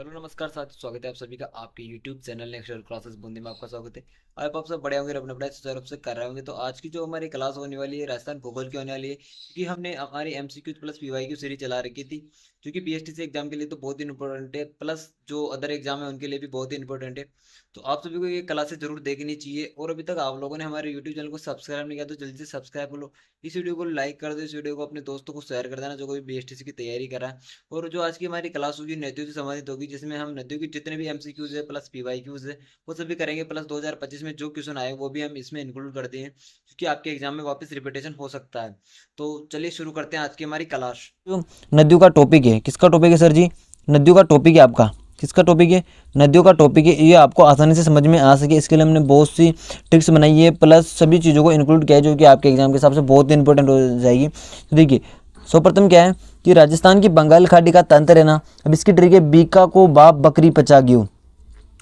Hello नमस्कार साथियों, स्वागत है आप सभी का आपके YouTube channel next classes Bundi में। आपका स्वागत है। आप सब बड़े होंगे, अपने पढ़ाई सुचारू रूप से कर रहे होंगे। तो आज की जो हमारी क्लास होने वाली है राजस्थान भूगोल की होने वाली है, क्योंकि हमने हमारी MCQ प्लस PYQ सीरीज चला रखी थी, क्योंकि PSTC एग्जाम के लिए तो बहुत ही इंपॉर्टेंट है, प्लस जो अदर एग्जाम है उनके लिए भी बहुत ही इंपॉर्टेंट है। तो आप सभी को ये क्लासेस जरूर देखनी चाहिए। और अभी तक आप लोगों ने हमारे यूट्यूब चैनल को सब्सक्राइब नहीं किया तो जल्दी से सब्सक्राइब कर लो। इस वीडियो को लाइक कर दो, इस वीडियो को अपने दोस्तों को शेयर कर देना जो कोई BSTC की तैयारी कर रहा है। और जो आज की हमारी क्लास होगी नदियों से संबंधित होगी, जिसमें हम नदियों की जितने भी MCQs है प्लस PYQs है वो सभी करेंगे। प्लस 2025 में जो क्वेश्चन आए वो भी हम इसमें इंक्लूड करते हैं, क्योंकि आपके एग्जाम में वापस रिपीटेशन हो सकता है। तो चलिए शुरू करते हैं आज की हमारी क्लास। जो नदियों का टॉपिक है, किसका टॉपिक है सर जी? नदियों का टॉपिक है आपका। किसका टॉपिक है? नदियों का टॉपिक है। ये आपको आसानी से समझ में आ सके इसके लिए हमने बहुत सी ट्रिक्स बनाई है, प्लस सभी चीज़ों को इंक्लूड किया है जो कि आपके एग्जाम के हिसाब से बहुत इंपॉर्टेंट हो जाएगी। तो देखिए, सर्वप्रथम क्या है कि राजस्थान की बंगाल खाड़ी का तंत्र है ना। अब इसकी ट्रिक है, बीका को बाप बकरी पचा गयो।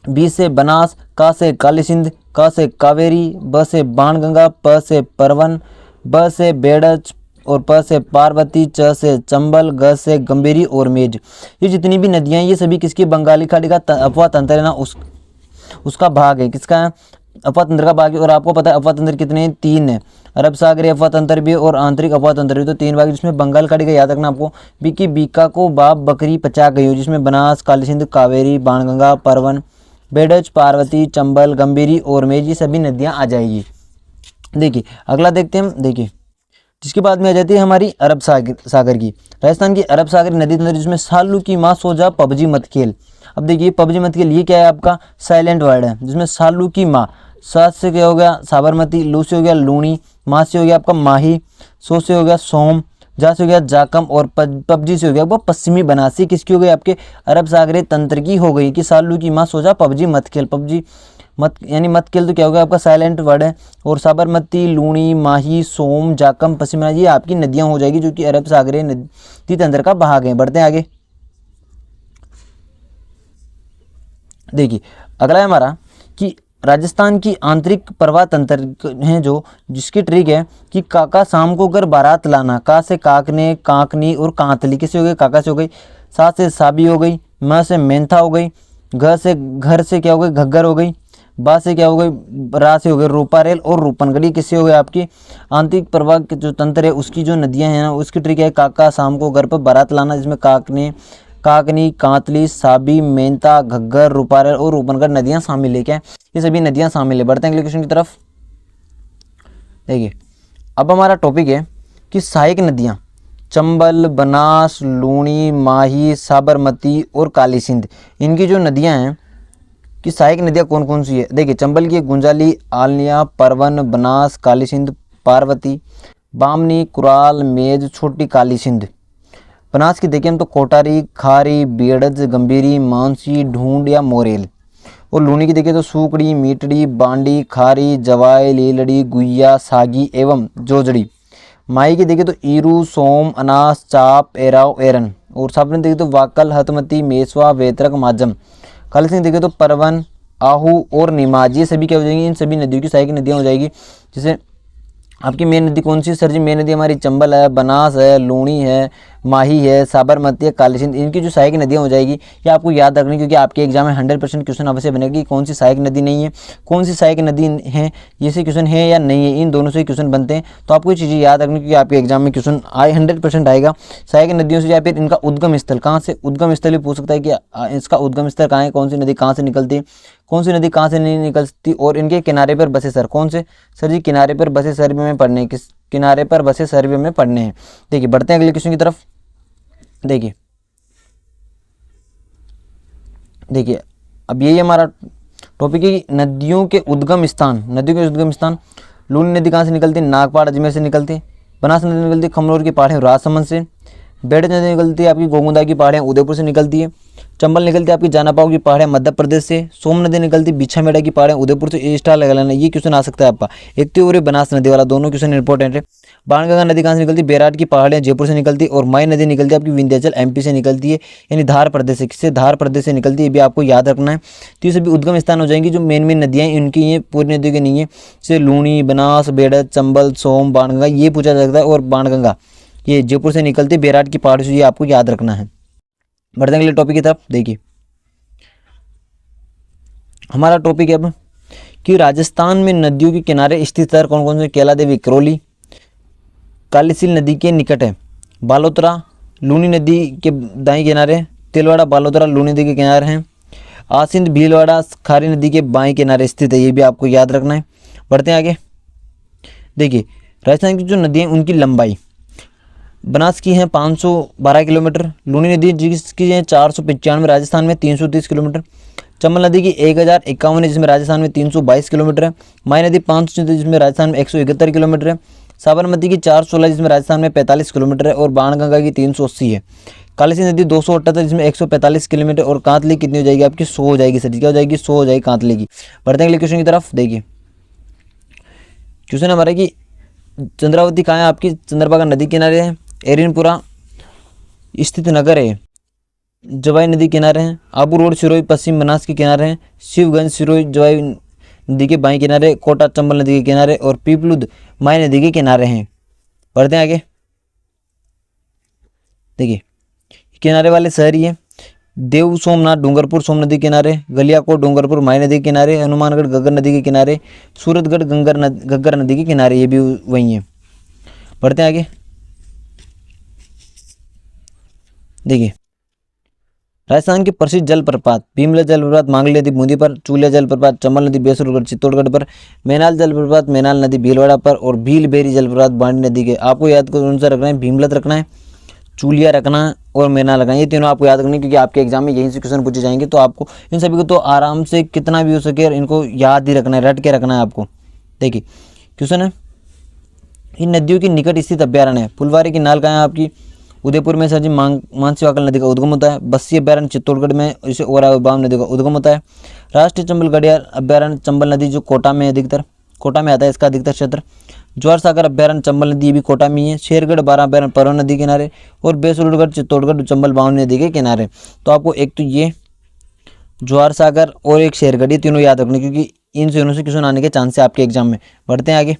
बी से बनास, का से काली सिंध, का से कावेरी, ब से बाणगंगा, प से परवन, ब से बेड़च और प से पार्वती, च से चंबल, ग से गंभीरी और मेज। ये जितनी भी नदियां हैं ये सभी किसकी बंगाली खाड़ी का अफवाह तंत्र है ना, उसका भाग है। किसका है? अफवाह तंत्र का भाग है। और आपको पता है अफवाह तंत्र कितने हैं? 3 है। अरब सागरी अफवाह तंत्र भी और आंतरिक अफवाह तंत्र भी, तो 3 भाग, जिसमें बंगाल खाड़ी का याद रखना आपको। बीका को बाप बकरी पचा गई, जिसमें बनास, काली सिंध, कावेरी, बाणगंगा, परवन, बेड़च, पार्वती, चंबल, गंभीरी और मेज, ये सभी नदियां आ जाएगी। देखिए अगला देखते हैं हम। देखिए जिसके बाद में आ जाती है हमारी अरब सागर की। राजस्थान की अरब सागर नदी तंत्र, जिसमें सालू की माँ सोजा पबजी मत खेल। अब देखिए पबजी मत खेल ये क्या है? आपका साइलेंट वर्ड है, जिसमें सालू की माँ, सात से क्या हो गया? साबरमती, लू से हो गया लूणी, माँ से हो गया आपका माही, सो से हो गया सोम, जा से हो गया जाकम और पबजी से हो गया वो पश्चिमी बनासी। किसकी हो गई? आपके अरब सागरी तंत्र की हो गई कि सालू की माँ सोचा पबजी मत खेल। पबजी मत यानी मत खेल तो क्या होगा? आपका साइलेंट वर्ड है। और साबरमती, लूणी, माही, सोम, जाकम, पश्चिमी बनासी, ये आपकी नदियां हो जाएगी जो कि अरब सागरी नदी तंत्र का भाग है। बढ़ते हैं आगे। देखिए अगला है हमारा कि राजस्थान की आंतरिक प्रवाह तंत्र है जो, जिसकी ट्रिक है कि काका शाम को घर बारात लाना। का से काकने, काकनी और कांतली। किससे हो गई? काका से हो गई। सा से साबी हो गई। म से मेंथा हो गई। घ से घर से क्या हो गई? घग्गर हो गई। बा से क्या हो गई? रा से हो गई रूपारेल और रूपनगढ़ी। किससे हो गई? आपकी आंतरिक प्रवाह के जो तंत्र है उसकी जो नदियां हैं ना, उसकी ट्रिक है काका शाम को घर पर बारात लाना, जिसमें काकनी, कांतली, साबी, मेंता, घग्गर, रूपारेल और रूपनगढ़ नदियां शामिल है। क्या है? ये सभी नदियां शामिल है। बढ़ते हैं अगले क्वेश्चन की तरफ। देखिए अब हमारा टॉपिक है कि सहायक नदियां, चंबल, बनास, लूणी, माही, साबरमती और काली सिंध, इनकी जो नदियां हैं कि सहायक नदियां कौन कौन सी है। देखिए चंबल की गुंजाली, आलनिया, परवन, बनास, काली सिंध, पार्वती, बामनी, कुराल, मेज, छोटी काली सिंध। बनास की देखिए हम तो कोटारी, खारी, बेड़ज, गंभीरी, मानसी, ढूंढ या मोरेल। और लूनी की देखिए तो सूकड़ी, मीटड़ी, बांडी, खारी, जवाई, लीलड़ी, गुइया, सागी एवं जोजड़ी। माई की देखिए तो ईरू, सोम, अनास, चाप, एराव, एरन। और साबरन देखिए तो वाकल, हतमती, मेसवा, वेत्रक, माजम। काली सिंह देखिए तो परवन, आहू और निमाज। ये सभी क्या हो जाएंगी? इन सभी नदियों की सहायक नदियाँ हो जाएगी। जैसे आपकी मेन नदी कौन सी सर जी? मेन नदी हमारी चंबल है, बनास है, लूणी है, माही है, साबरमती है, काली सिंध। इनकी जो सहायक नदियाँ हो जाएगी ये आपको याद रखनी, क्योंकि आपके एग्जाम में 100% क्वेश्चन अवश्य बनेगी। कौन सी सहायक नदी नहीं है, कौन सी सहायक नदी है, ये से क्वेश्चन है या नहीं है, इन दोनों से क्वेश्चन बनते हैं। तो आपको ये चीज़ें याद रखनी, क्योंकि आपके एग्जाम में क्वेश्चन 100% आएगा सहायक नदियों से। या फिर इनका उद्गम स्थल कहाँ से, उद्गम स्थल भी पूछ सकता है कि इसका उद्गम स्थल कहाँ है, कौन सी नदी कहाँ से निकलती है, कौन सी नदी कहाँ से नहीं निकलती, और इनके किनारे पर बसे सर कौन से? सर जी किनारे पर बसे सर्वे में पढ़ने, किस किनारे पर बसे सर्वे में पढ़ने हैं। देखिए बढ़ते हैं अगले क्वेश्चन की तरफ। देखिए देखिए अब यही हमारा टॉपिक है कि नदियों के उद्गम स्थान। नदियों के उद्गम स्थान, लूनी नदी कहाँ से निकलती है? नागपाड़ अजमेर से निकलती है। बनास नदी निकलती है खमनोर की पहाड़ियाँ राजसमंद से। बेड़च नदी निकलती है आपकी गोगुंदा की पहाड़ियाँ उदयपुर से निकलती है। चंबल निकलती है आपकी जानापाव की पहाड़ियाँ मध्य प्रदेश से। सोम नदी निकलती है बिछामेड़ा की पहाड़ियाँ उदयपुर से। ए स्टार लगा लेना, ये क्वेश्चन आ सकता है आपका। एक तो और बनास नदी वाला, दोनों क्वेश्चन इंपॉर्टेंट है। बाणगंगा नदी कहाँ से निकलती है? बेराट की पहाड़ियाँ जयपुर से निकलती है। और माई नदी निकलती है आपकी विंध्याचल MP से निकलती है, यानी धार प्रदेश से। किससे? धार प्रदेश से निकलती है, ये भी आपको याद रखना है। तो ये सभी उद्गम स्थान हो जाएंगी जो मेन मेन नदियाँ हैं, इनकी ये पूरी नदियों की नहीं है। जैसे लूणी, बनास, बेड़च, चंबल, सोम, बाणगंगा, ये पूछा जा सकता है। और बाणगंगा ये जयपुर से निकलती है बेराट की पहाड़ी से, ये आपको याद रखना है। बढ़ते हैं अगले टॉपिक की तरफ। देखिए हमारा टॉपिक है अब कि राजस्थान में नदियों के किनारे स्थित शहर कौन कौन से? केला देवी करौली कालीसील नदी के निकट है, बालोतरा लूनी नदी के दाएं किनारे, तिलवाड़ा बालोतरा लूनी नदी के किनारे हैं, आसिंद भीलवाड़ा खारी नदी के बाएं किनारे स्थित है। ये भी आपको याद रखना है। बढ़ते हैं आगे। देखिए राजस्थान की जो नदी हैं उनकी लंबाई, बनास की है 512 किलोमीटर, लूनी नदी जिसकी है 495, राजस्थान में 330 किलोमीटर, चंबल नदी की 1051 है जिसमें राजस्थान में 322 किलोमीटर है, माई नदी 500 जिसमें राजस्थान में 171 किलोमीटर है, साबरमती की 416 जिसमें राजस्थान में 45 किलोमीटर है और बाणगंगा की 380 है, कालीसी नदी 278 जिसमें 145 किलोमीटर और कांतली कितनी हो जाएगी आपकी? 100 हो जाएगी सर। क्या हो जाएगी? 100 हो जाएगी कांतली की। बढ़ते हैं अगले क्वेश्चन की तरफ। देखिए क्वेश्चन हमारा कि चंद्रावती कहाँ है आपकी? चंद्रभागा नदी किनारे है, एरिनपुरा स्थित नगर है, जवाई नदी किनारे हैं, आबू रोड सिरोही पश्चिम बनास के किनारे हैं, शिवगंज सिरोही जवाई नदी के बाएं किनारे, कोटा चंबल नदी के किनारे और पीपलुद माई नदी के किनारे हैं। बढ़ते हैं आगे। देखिए किनारे वाले शहर ही है, देव सोमनाथ डूंगरपुर सोम नदी के किनारे, गलियाकोट डूंगरपुर माई नदी के किनारे, हनुमानगढ़ घग्गर नदी के किनारे, सूरतगढ़ घग्गर नदी के किनारे, ये भी वही है। बढ़ते हैं आगे। देखिए राजस्थान के प्रसिद्ध जलप्रपात, भीमला जलप्रपात मांगली नदी बूंदी पर, चूलिया जलप्रपात चंबल नदी बेसुरगढ़ चित्तौड़गढ़ पर, मैनाल जलप्रपात मैनाल नदी भीलवाड़ा पर और भीलबेरी जलप्रपात बांडी नदी के। आपको याद कौन सा रखना है? भीमलत रखना है, चूलिया रखना है और मैनाल रखना है। ये तीनों आपको याद रखना है क्योंकि आपके एग्जाम में यहीं से क्वेश्चन पूछे जाएंगे। तो आपको इन सभी को तो आराम से कितना भी हो सके इनको याद ही रखना है, रट के रखना है आपको। देखिए क्वेश्चन है, इन नदियों के निकट स्थित अभ्यारण्य है, फुलवारी की नाल कहाँ है आपकी? उदयपुर में सर जी मानसी वाकल नदी का उद्गम होता है, बस्सी अभ्यारण्य चित्तौड़गढ़ में, इसे ओराबाम नदी का उद्गम होता है, राष्ट्रीय चंबल गड़ियार अभ्यारण्य चंबल नदी जो कोटा में अधिकतर, कोटा में आता है इसका अधिकतर क्षेत्र, ज्वार सागर अभ्यारण्य चंबल नदी भी कोटा में ही है, शेरगढ़ 12 अभ्यारण्य परवन नदी किनारे और बेसुरगढ़ चित्तौड़गढ़ चंबल बावनी नदी के किनारे। तो आपको एक तो ये ज्वार सागर और एक शेरगढ़, ये तीनों याद रखने क्योंकि इन दोनों से क्वेश्चन आने के चांस है आपके एग्जाम में। बढ़ते हैं आगे।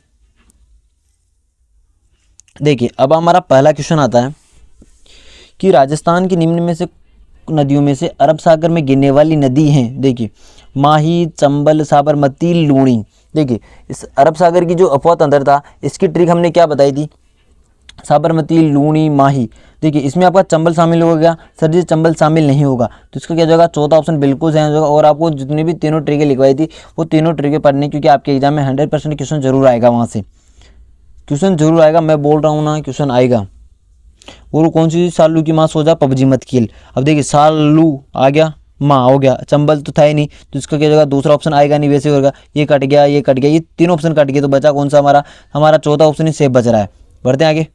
देखिए अब हमारा पहला क्वेश्चन आता है कि राजस्थान की निम्न में से नदियों में से अरब सागर में गिरने वाली नदी हैं। देखिए माही चंबल साबरमती लूणी। देखिए इस अरब सागर की जो अफवाह अंदर था इसकी ट्रिक हमने क्या बताई थी? साबरमती लूणी माही। देखिए इसमें आपका चंबल शामिल हो गया सर जी, चंबल शामिल नहीं होगा तो इसका क्या हो जाएगा? चौथा ऑप्शन बिल्कुल सही हो जाएगा। और आपको जितनी भी तीनों ट्रिकें लिखवाई थी वो तीनों ट्रिकें पढ़नी क्योंकि आपके एग्जाम में 100% क्वेश्चन जरूर आएगा, वहाँ से क्वेश्चन जरूर आएगा। मैं बोल रहा हूँ ना क्वेश्चन आएगा। और कौन सी? सालू की माँ सो जा पबजी मत खेल। अब देखिए सालू आ गया, माँ हो गया, चंबल तो था ही नहीं तो इसका क्या होगा? दूसरा ऑप्शन आएगा नहीं, वैसे होगा। ये कट गया, ये कट गया, ये तीनों ऑप्शन कट गए तो बचा कौन सा? हमारा चौथा ऑप्शन ही सेफ बच रहा है। बढ़ते हैं आगे।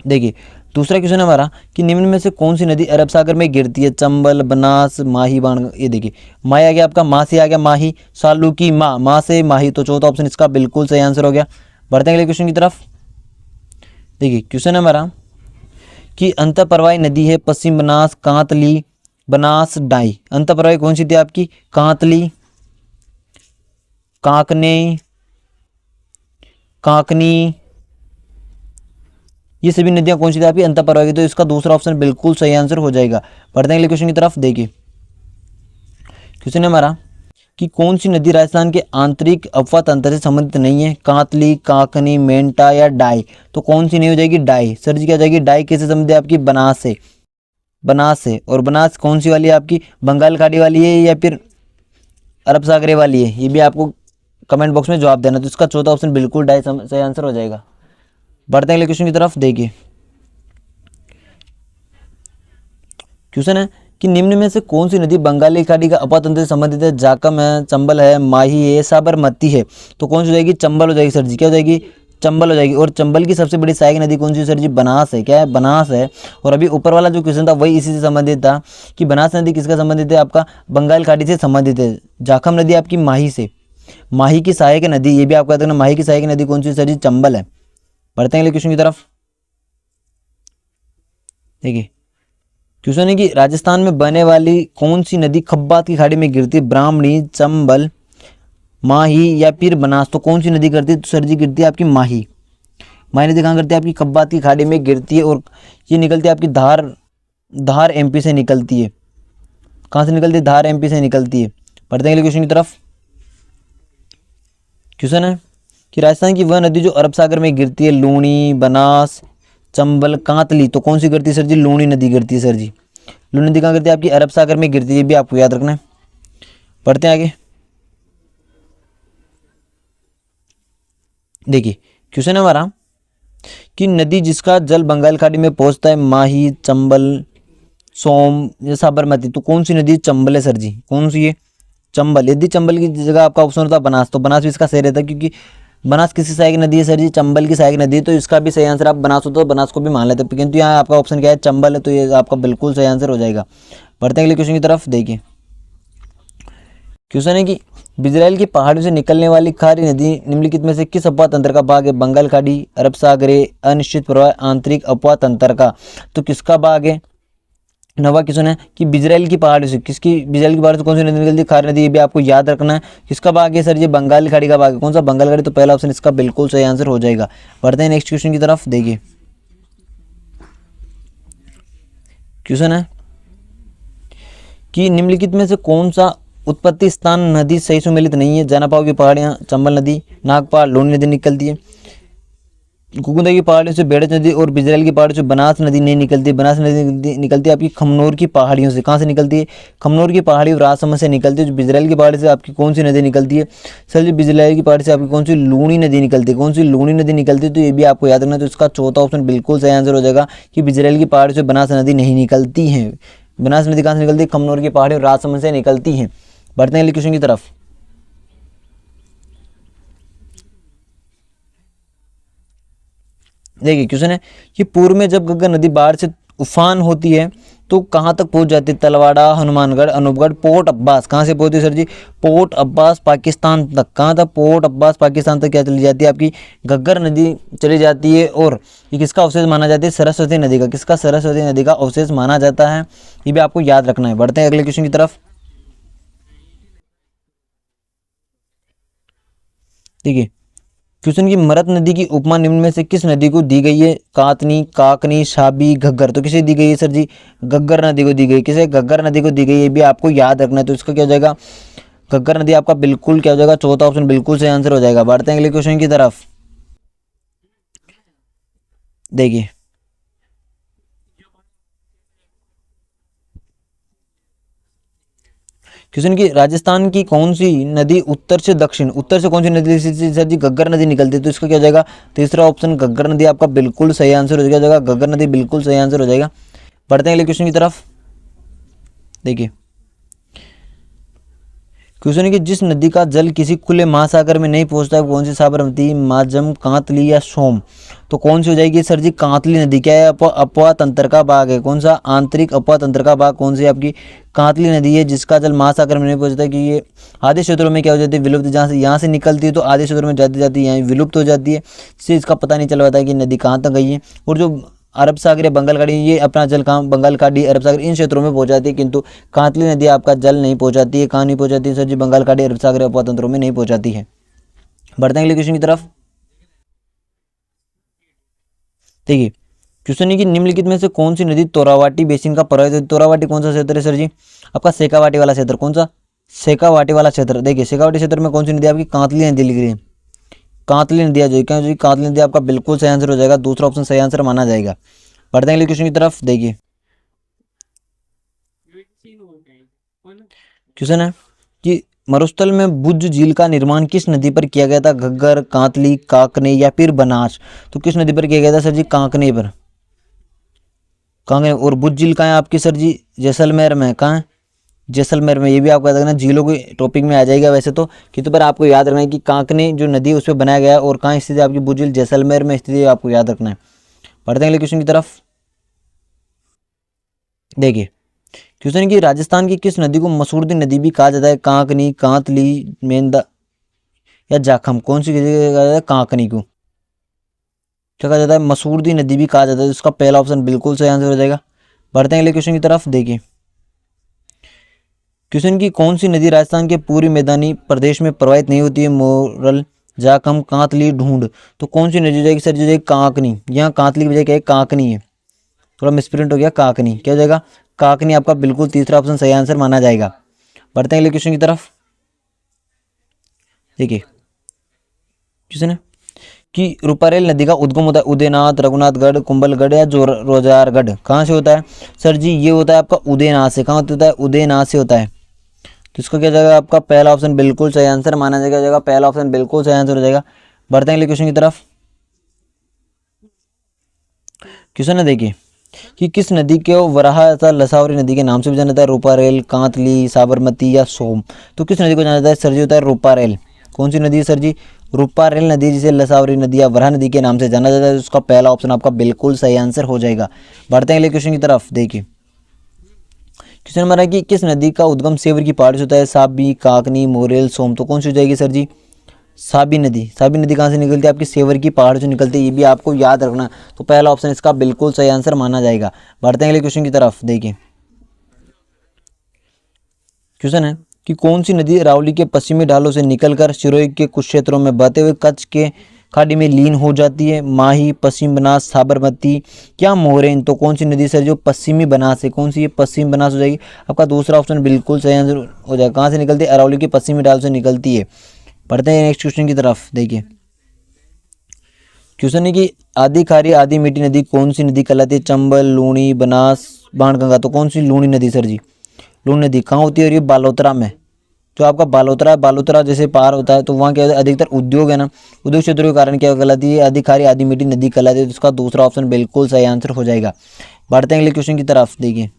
देखिए दूसरा क्वेश्चन हमारा कि निम्न में से कौन सी नदी अरब सागर में गिरती है? चंबल बनास माही बाण। ये देखिए माही आ गया आपका, माँ से आ गया माही, सालू की माँ से माही, तो चौथा ऑप्शन इसका बिल्कुल सही आंसर हो गया। बढ़ते हैं अगले क्वेश्चन की तरफ। देखिए क्वेश्चन हमारा कि अंतःप्रवाही नदी है पश्चिम बनास कांतली बनास डाई। अंतःप्रवाही कौन सी थी आपकी? कांतली, कांकने, कांकनी, ये सभी नदियां कौन सी थी आपकी? अंतःप्रवाही। तो इसका दूसरा ऑप्शन बिल्कुल सही आंसर हो जाएगा। बढ़ते हैं अगले क्वेश्चन की तरफ। देखिए क्वेश्चन हमारा कि कौन सी नदी राजस्थान के आंतरिक अफवाह तंत्र से संबंधित नहीं है? कांतली, कांकनी, मेंटा या डाई। तो कौन सी नहीं हो जाएगी? डाई। सर जी क्या हो जाएगी? डाई किससे संबंधित है आपकी? बनास से, बनास से। और बनास कौन सी वाली है आपकी? बंगाल खाड़ी वाली है या फिर अरब सागरे वाली है? ये भी आपको कमेंट बॉक्स में जवाब देना। तो इसका चौथा ऑप्शन बिल्कुल डाई सही आंसर हो जाएगा। बढ़ते हैं अगले क्वेश्चन की तरफ। देखिए क्वेश्चन है कि निम्न में से कौन सी नदी बंगाली खाड़ी का अफवाह तंत्र से संबंधित है? जाकम है, चंबल है, माही है, साबरमती है। तो कौन सी हो जाएगी? चंबल हो जाएगी सर जी। क्या हो जाएगी? चंबल हो जाएगी। और चंबल की सबसे बड़ी सहायक नदी कौन सी है सर जी? बनास है। क्या है? बनास है। और अभी ऊपर वाला जो क्वेश्चन था वही इसी से संबंधित था कि बनास नदी किसका संबंधित है? आपका बंगाल खाड़ी से संबंधित है। जाखम नदी आपकी माही से, माही की सहायक नदी, ये भी आपको याद रखना। माही की सहायक नदी कौन सी सर जी? चंबल है। बढ़ते हैं अगले क्वेश्चन की तरफ। देखिए क्वेश्चन है कि राजस्थान में बहने वाली कौन सी नदी खब्बात की खाड़ी में गिरती है? ब्राह्मणी, चंबल, माही या फिर बनास। तो कौन सी नदी गिरती है? तो सर जी गिरती है आपकी माही। माही नदी कहाँ गिरती है? आपकी खब्बात की खाड़ी में गिरती है। और ये निकलती है आपकी धार, धार एमपी से निकलती है। कहाँ से निकलती है? धार एमपी से निकलती है। बढ़ते हैं अगले क्वेश्चन की तरफ। क्वेश्चन है कि राजस्थान की वह नदी जो अरब सागर में गिरती है, लूणी, बनास, चंबल, कांतली, तो कौन सी गिरती है सर जी? लूणी नदी गिरती है सर जी। लूणी नदी कहाँ गिरती है? आपकी अरब सागर में गिरती है, ये भी आपको याद रखना है। पढ़ते हैं आगे। देखिए क्वेश्चन है हमारा कि नदी जिसका जल बंगाल खाड़ी में पहुंचता है, माही, चंबल, सोम या साबरमती, तो कौन सी नदी चंबल है सर जी? कौन सी है? चंबल। यदि चंबल की जगह आपका ऑप्शन होता बनास, तो बनास भी इसका सही रहता, क्योंकि बनास किसी सहायक नदी है सर जी? चंबल की सहायक नदी है, तो इसका भी सही आंसर आप बनास होता तो बनास को भी मान लेते, किंतु यहाँ आपका ऑप्शन क्या है? चंबल है, तो ये आपका बिल्कुल सही आंसर हो जाएगा। बढ़ते हैं अगले क्वेश्चन की तरफ। देखिए क्वेश्चन है कि इजराइल की पहाड़ियों से निकलने वाली खारी नदी निम्नलिखित में से किस अपवाह तंत्र का भाग है? बंगाल खाड़ी, अरब सागर, अनिश्चित प्रवाह, आंतरिक अपवाह तंत्र का, तो किसका भाग है? नवा क्वेश्चन है कि इजराइल की पहाड़ियों से, किसकी? इजराइल की पहाड़ियों से कौन सी नदी निकलती है? खारी नदी। ये भी आपको याद रखना है। किसका भाग है सर? ये बंगाल खाड़ी का भाग है। कौन सा? बंगाल खाड़ी। तो पहला ऑप्शन इसका बिल्कुल सही आंसर हो जाएगा। बढ़ते हैं नेक्स्ट क्वेश्चन की तरफ। देखिए क्वेश्चन है कि निम्नलिखित में से कौन सा उत्पत्ति स्थान नदी सही सुमेलित नहीं है? जनापाव की पहाड़ियाँ, चंबल नदी, नागपाल, लूनी नदी निकलती है। कुकुंदा की पहाड़ियों से बेड़च नदी और बिजरैल की पहाड़ियों से बनास नदी नहीं निकलती। बनास नदी निकलती है आपकी खमनोर की पहाड़ियों से। कहाँ से निकलती है? खमनोर की पहाड़ी और राजसमंद से निकलती है। जो बिजरैल की पहाड़ी से आपकी कौन सी नदी निकलती है? सर जी बिजरैल की पहाड़ी से आपकी कौन सी? लूनी नदी निकलती है। कौन सी? लूनी नदी निकलती है। तो ये भी आपको याद रखना है। तो इसका चौथा ऑप्शन बिल्कुल सही आंसर हो जाएगा कि बिजरैल की पहाड़ी से बनास नदी नहीं निकलती है। बनास नदी कहाँ से निकलती है? खमनोर की पहाड़ी और राजसमंद से निकलती है। बढ़ते हैं अगले क्वेश्चन की तरफ। देखिए क्वेश्चन है कि पूर्व में जब घग्गर नदी बाढ़ से उफान होती है तो कहाँ तक पहुंच जाती है? तलवाड़ा, हनुमानगढ़, अनूपगढ़, पोर्ट अब्बास। कहाँ से पहुंचती है सर जी? पोर्ट अब्बास पाकिस्तान तक। कहाँ तक? पोर्ट अब्बास पाकिस्तान तक क्या चली जाती है? आपकी घग्गर नदी चली जाती है। और ये किसका अवशेष माना जाता है? सरस्वती नदी का। किसका? सरस्वती नदी का अवशेष माना जाता है। ये भी आपको याद रखना है। बढ़ते हैं अगले क्वेश्चन की तरफ। देखिए क्वेश्चन की मरत नदी की उपमा निम्न में से किस नदी को दी गई है? कातनी, काकनी, शाबी, घग्गर। तो किसे दी गई है सर जी? घग्गर नदी को दी गई। किसे? घग्गर नदी को दी गई। ये भी आपको याद रखना है। तो इसका क्या हो जाएगा? घग्गर नदी आपका बिल्कुल क्या हो जाएगा? चौथा ऑप्शन बिल्कुल सही आंसर हो जाएगा। बढ़ते हैं अगले क्वेश्चन की तरफ। देखिए क्वेश्चन की राजस्थान की कौन सी नदी उत्तर से दक्षिण, उत्तर से कौन सी नदी सर जी? घग्गर नदी निकलती है। तो इसका क्या हो जाएगा? तीसरा ऑप्शन घग्गर नदी आपका बिल्कुल सही आंसर हो जाएगा। घग्गर नदी बिल्कुल सही आंसर हो जाएगा। बढ़ते हैं अगले क्वेश्चन की तरफ। देखिए क्वेश्चन है कि जिस नदी का जल किसी खुले महासागर में नहीं पहुंचता है, कौन सी? साबरमती, माजम, कांतली या सोम। तो कौन सी हो जाएगी सर जी? कांतली नदी। क्या है? अपवाह तंत्र का भाग है। कौन सा? आंतरिक अपवाह तंत्र का भाग कौन सी? आपकी कांतली नदी है, जिसका जल महासागर में नहीं पहुंचता। कि ये आधे क्षेत्रों में क्या हो जाती है? विलुप्त। जहाँ से यहाँ से निकलती है तो आधे क्षेत्रों में जाती जाती है यहाँ विलुप्त हो जाती है, जिससे इसका पता नहीं चल पाता है कि नदी कहाँ तक गई है। और जो अरब सागर या बंगाल खाड़ी, ये अपना जल कहाँ? बंगाल खाड़ी, अरब सागर, इन क्षेत्रों में पहुंचाती है, किंतु कांतली नदी आपका जल नहीं पहुंचाती है। कहाँ नहीं पहुंचाती है सर जी? बंगाल खाड़ी, अरब सागर, अपवाह तंत्रों में नहीं पहुंचाती है। बढ़ते हैं अगले क्वेश्चन की तरफ। देखिए क्वेश्चन है कि निम्नलिखित में से कौन सी नदी तोरावाटी बेसिन का प्रवाहित है? तोरावाटी कौन सा क्षेत्र है सर जी? आपका शेखावाटी वाला क्षेत्र। कौन सा? शेखावाटी वाला क्षेत्र। देखिए शेखावाटी क्षेत्र में कौन सी नदी? आपकी कांतली नदी लिख रही है। कांतली नदी जो क्या जी? कांतली नदी आपका बिल्कुल सही आंसर हो जाएगा। दूसरा ऑप्शन सही आंसर माना जाएगा। बढ़ते हैं अगले क्वेश्चन की तरफ। देखिए क्वेश्चन है कि मरुस्थल में बुज झील का निर्माण किस नदी पर किया गया था? घग्गर, कांतली, काकने या फिर बनास। तो किस नदी पर किया गया था सर जी? कांकने पर। कांकने। और बुज झील कहाँ है आपकी सर जी? जैसलमेर में। कहाँ है? जैसलमेर में। ये भी आपको याद रखना, झीलों के टॉपिक में आ जाएगा वैसे तो, किंतु पर आपको याद रखना है कि कांकने जो नदी है उस पर बनाया गया है। और कहाँ स्थित है आपकी बुज झील? जैसलमेर में स्थित है, आपको याद रखना है। बढ़ते हैं अगले क्वेश्चन की तरफ। देखिए क्वेश्चन की राजस्थान की किस नदी को मसूरदी नदी भी कहा जाता है? कांकनी, कांतली, मेंदा या जाखम। कौन सी नदी कहा जाता है? कांकनी को क्या कहा जाता है? मसूरदी नदी भी कहा जाता है। इसका पहला ऑप्शन बिल्कुल सही आंसर हो जाएगा। बढ़ते हैं अगले क्वेश्चन की तरफ। देखिए क्वेश्चन की कौन सी नदी राजस्थान के पूर्वी मैदानी प्रदेश में प्रवाहित नहीं होती है? मोरल, जाखम, कांतली, ढूंढ। तो कौन सी नदी हो जाएगी सर जी? कांकनी। यहाँ कांतली की वजह क्या है? कांकनी है। थोड़ा मिसप्रिंट हो गया। काकनी क्या हो जाएगा? काकनी आपका बिल्कुल तीसरा ऑप्शन सही आंसर माना जाएगा। बढ़ते हैं अगले क्वेश्चन की तरफ। देखिए क्वेश्चन है कि रूपारेल नदी का उद्गम होता है उदयनाथ, रघुनाथगढ़, कुंभलगढ़ या जो रोजारगढ़। कहाँ से होता है सर जी? ये होता है आपका उदयनाथ से। कहाँ होता है? उदयनाथ से होता है। तो इसका क्या जाएगा आपका पहला ऑप्शन बिल्कुल सही आंसर माना जाएगा। पहला ऑप्शन बिल्कुल सही आंसर हो जाएगा। बढ़ते हैं अगले क्वेश्चन की तरफ। क्वेश्चन है देखिए कि किस नदी को वराह अथवा लसावरी नदी के नाम से भी जाना जाता है? रूपारेल, कांतली, साबरमती या सोम। तो किस नदी को जाना जाता है सर जी? होता है रूपारेल। कौन सी नदी है सर जी? रूपारेल नदी, जिसे लसावरी नदी या वराह नदी के नाम से जाना जाता है। उसका पहला ऑप्शन आपका बिल्कुल सही आंसर हो जाएगा। बढ़ते हैं अगले क्वेश्चन की तरफ। देखिए क्वेश्चन हमारा है कि किस नदी का उद्गम सेवर की पहाड़ी से होता है? साबी, काकनी, मोरेल, सोम। तो कौन सी हो जाएगी सर जी? साबी नदी। साबी नदी कहाँ से निकलती है? आपकी सेवर की पहाड़ से निकलती है। ये भी आपको याद रखना। तो पहला ऑप्शन इसका बिल्कुल सही आंसर माना जाएगा। बढ़ते हैं अगले क्वेश्चन की तरफ। देखिए क्वेश्चन है कि कौन सी नदी अरावली के पश्चिमी ढालों से निकलकर सिरोही के कुछ क्षेत्रों में बहते हुए कच्छ के खाड़ी में लीन हो जाती है? माही, पश्चिम बनास, साबरमती क्या मोरेन। तो कौन सी नदी सर जो पश्चिमी बनास है? कौन सी? ये पश्चिम बनास हो जाएगी। आपका दूसरा ऑप्शन बिल्कुल सही आंसर हो जाएगा। कहाँ से निकलती है? अरावली के पश्चिमी ढाल से निकलती है। बढ़ते हैं नेक्स्ट क्वेश्चन की तरफ। देखिए क्वेश्चन है कि आदि खारी आदि मीठी नदी कौन सी नदी कहलाती है? चंबल, लूणी, बनास, बाणगंगा। तो कौन सी लूणी नदी सर जी? लूणी नदी कहाँ होती है? और ये बालोतरा में। जो आपका बालोतरा, बालोतरा जैसे पार होता है तो वहाँ क्या होता है? अधिकतर उद्योग है ना, उद्योग क्षेत्रों के कारण क्या कहलाती है? आदि खारी आदि मीठी नदी कहलाती है। तो इसका दूसरा ऑप्शन बिल्कुल सही आंसर हो जाएगा। बढ़ते हैं अगले क्वेश्चन की तरफ। देखिए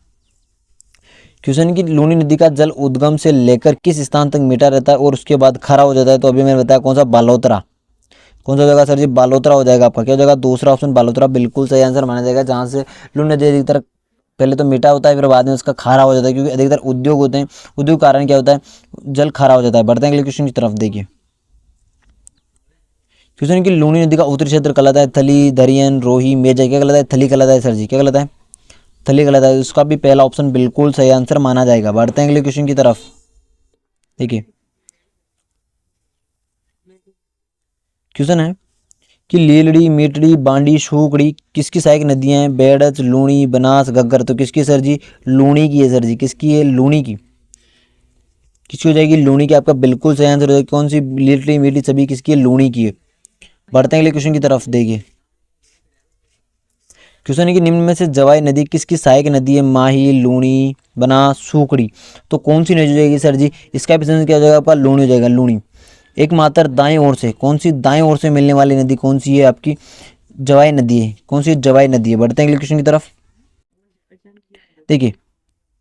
क्वेश्चन की लूणी नदी का जल उद्गम से लेकर किस स्थान तक मीठा रहता है और उसके बाद खरा हो जाता है? तो अभी मैंने बताया कौन सा? बालोतरा। कौन सा हो जाएगा सर जी? बालोतरा हो जाएगा आपका। क्या हो जाएगा? दूसरा ऑप्शन बालोतरा बिल्कुल सही आंसर माना जाएगा। जहाँ से लूणी नदी अधिकतर पहले तो मीठा होता है, फिर बाद में उसका खारा हो जाता है, क्योंकि अधिकतर उद्योग होते हैं। उद्योग कारण क्या होता है? जल खारा हो जाता है। बढ़ते हैं अगले क्वेश्चन की तरफ। देखिए क्वेश्चन की लूणी नदी का उत्तरी क्षेत्र कहलाता है थली, दरियन, रोही, मेजा। क्या कहलाता है? थली कहलाता है सर जी। क्या कहलाता है? थली कहलाता है। उसका भी पहला ऑप्शन बिल्कुल सही आंसर माना जाएगा। बढ़ते हैं अगले क्वेश्चन की तरफ। देखिए क्वेश्चन है कि लीलड़ी, मेटड़ी, बांडी, शूकड़ी किसकी सहायक नदियां हैं? बेड़च, लूणी, बनास, घग्गर। तो किसकी सर जी? लूणी की है सर जी। किसकी है? लूणी की। किसकी हो जाएगी? लूणी की। आपका बिल्कुल सही आंसर हो जाएगा। कौन सी? लीलड़ी, मेटड़ी सभी किसकी है? लूणी की है। बढ़ते हैं अगले क्वेश्चन की तरफ। देखिए क्वेश्चन है कि निम्न में से जवाई नदी किसकी सहायक नदी है? माही, लूणी, बनास, सूकड़ी। तो कौन सी नदी हो जाएगी सर जी? इसका भी आंसर क्या हो जाएगा आपका? लूणी हो जाएगा। लूणी। एकमात्र दाएं ओर से, कौन सी दाएं ओर से मिलने वाली नदी कौन सी है? आपकी जवाई नदी है। कौन सी? जवाई नदी है। बढ़ते हैं अगले क्वेश्चन की तरफ। देखिए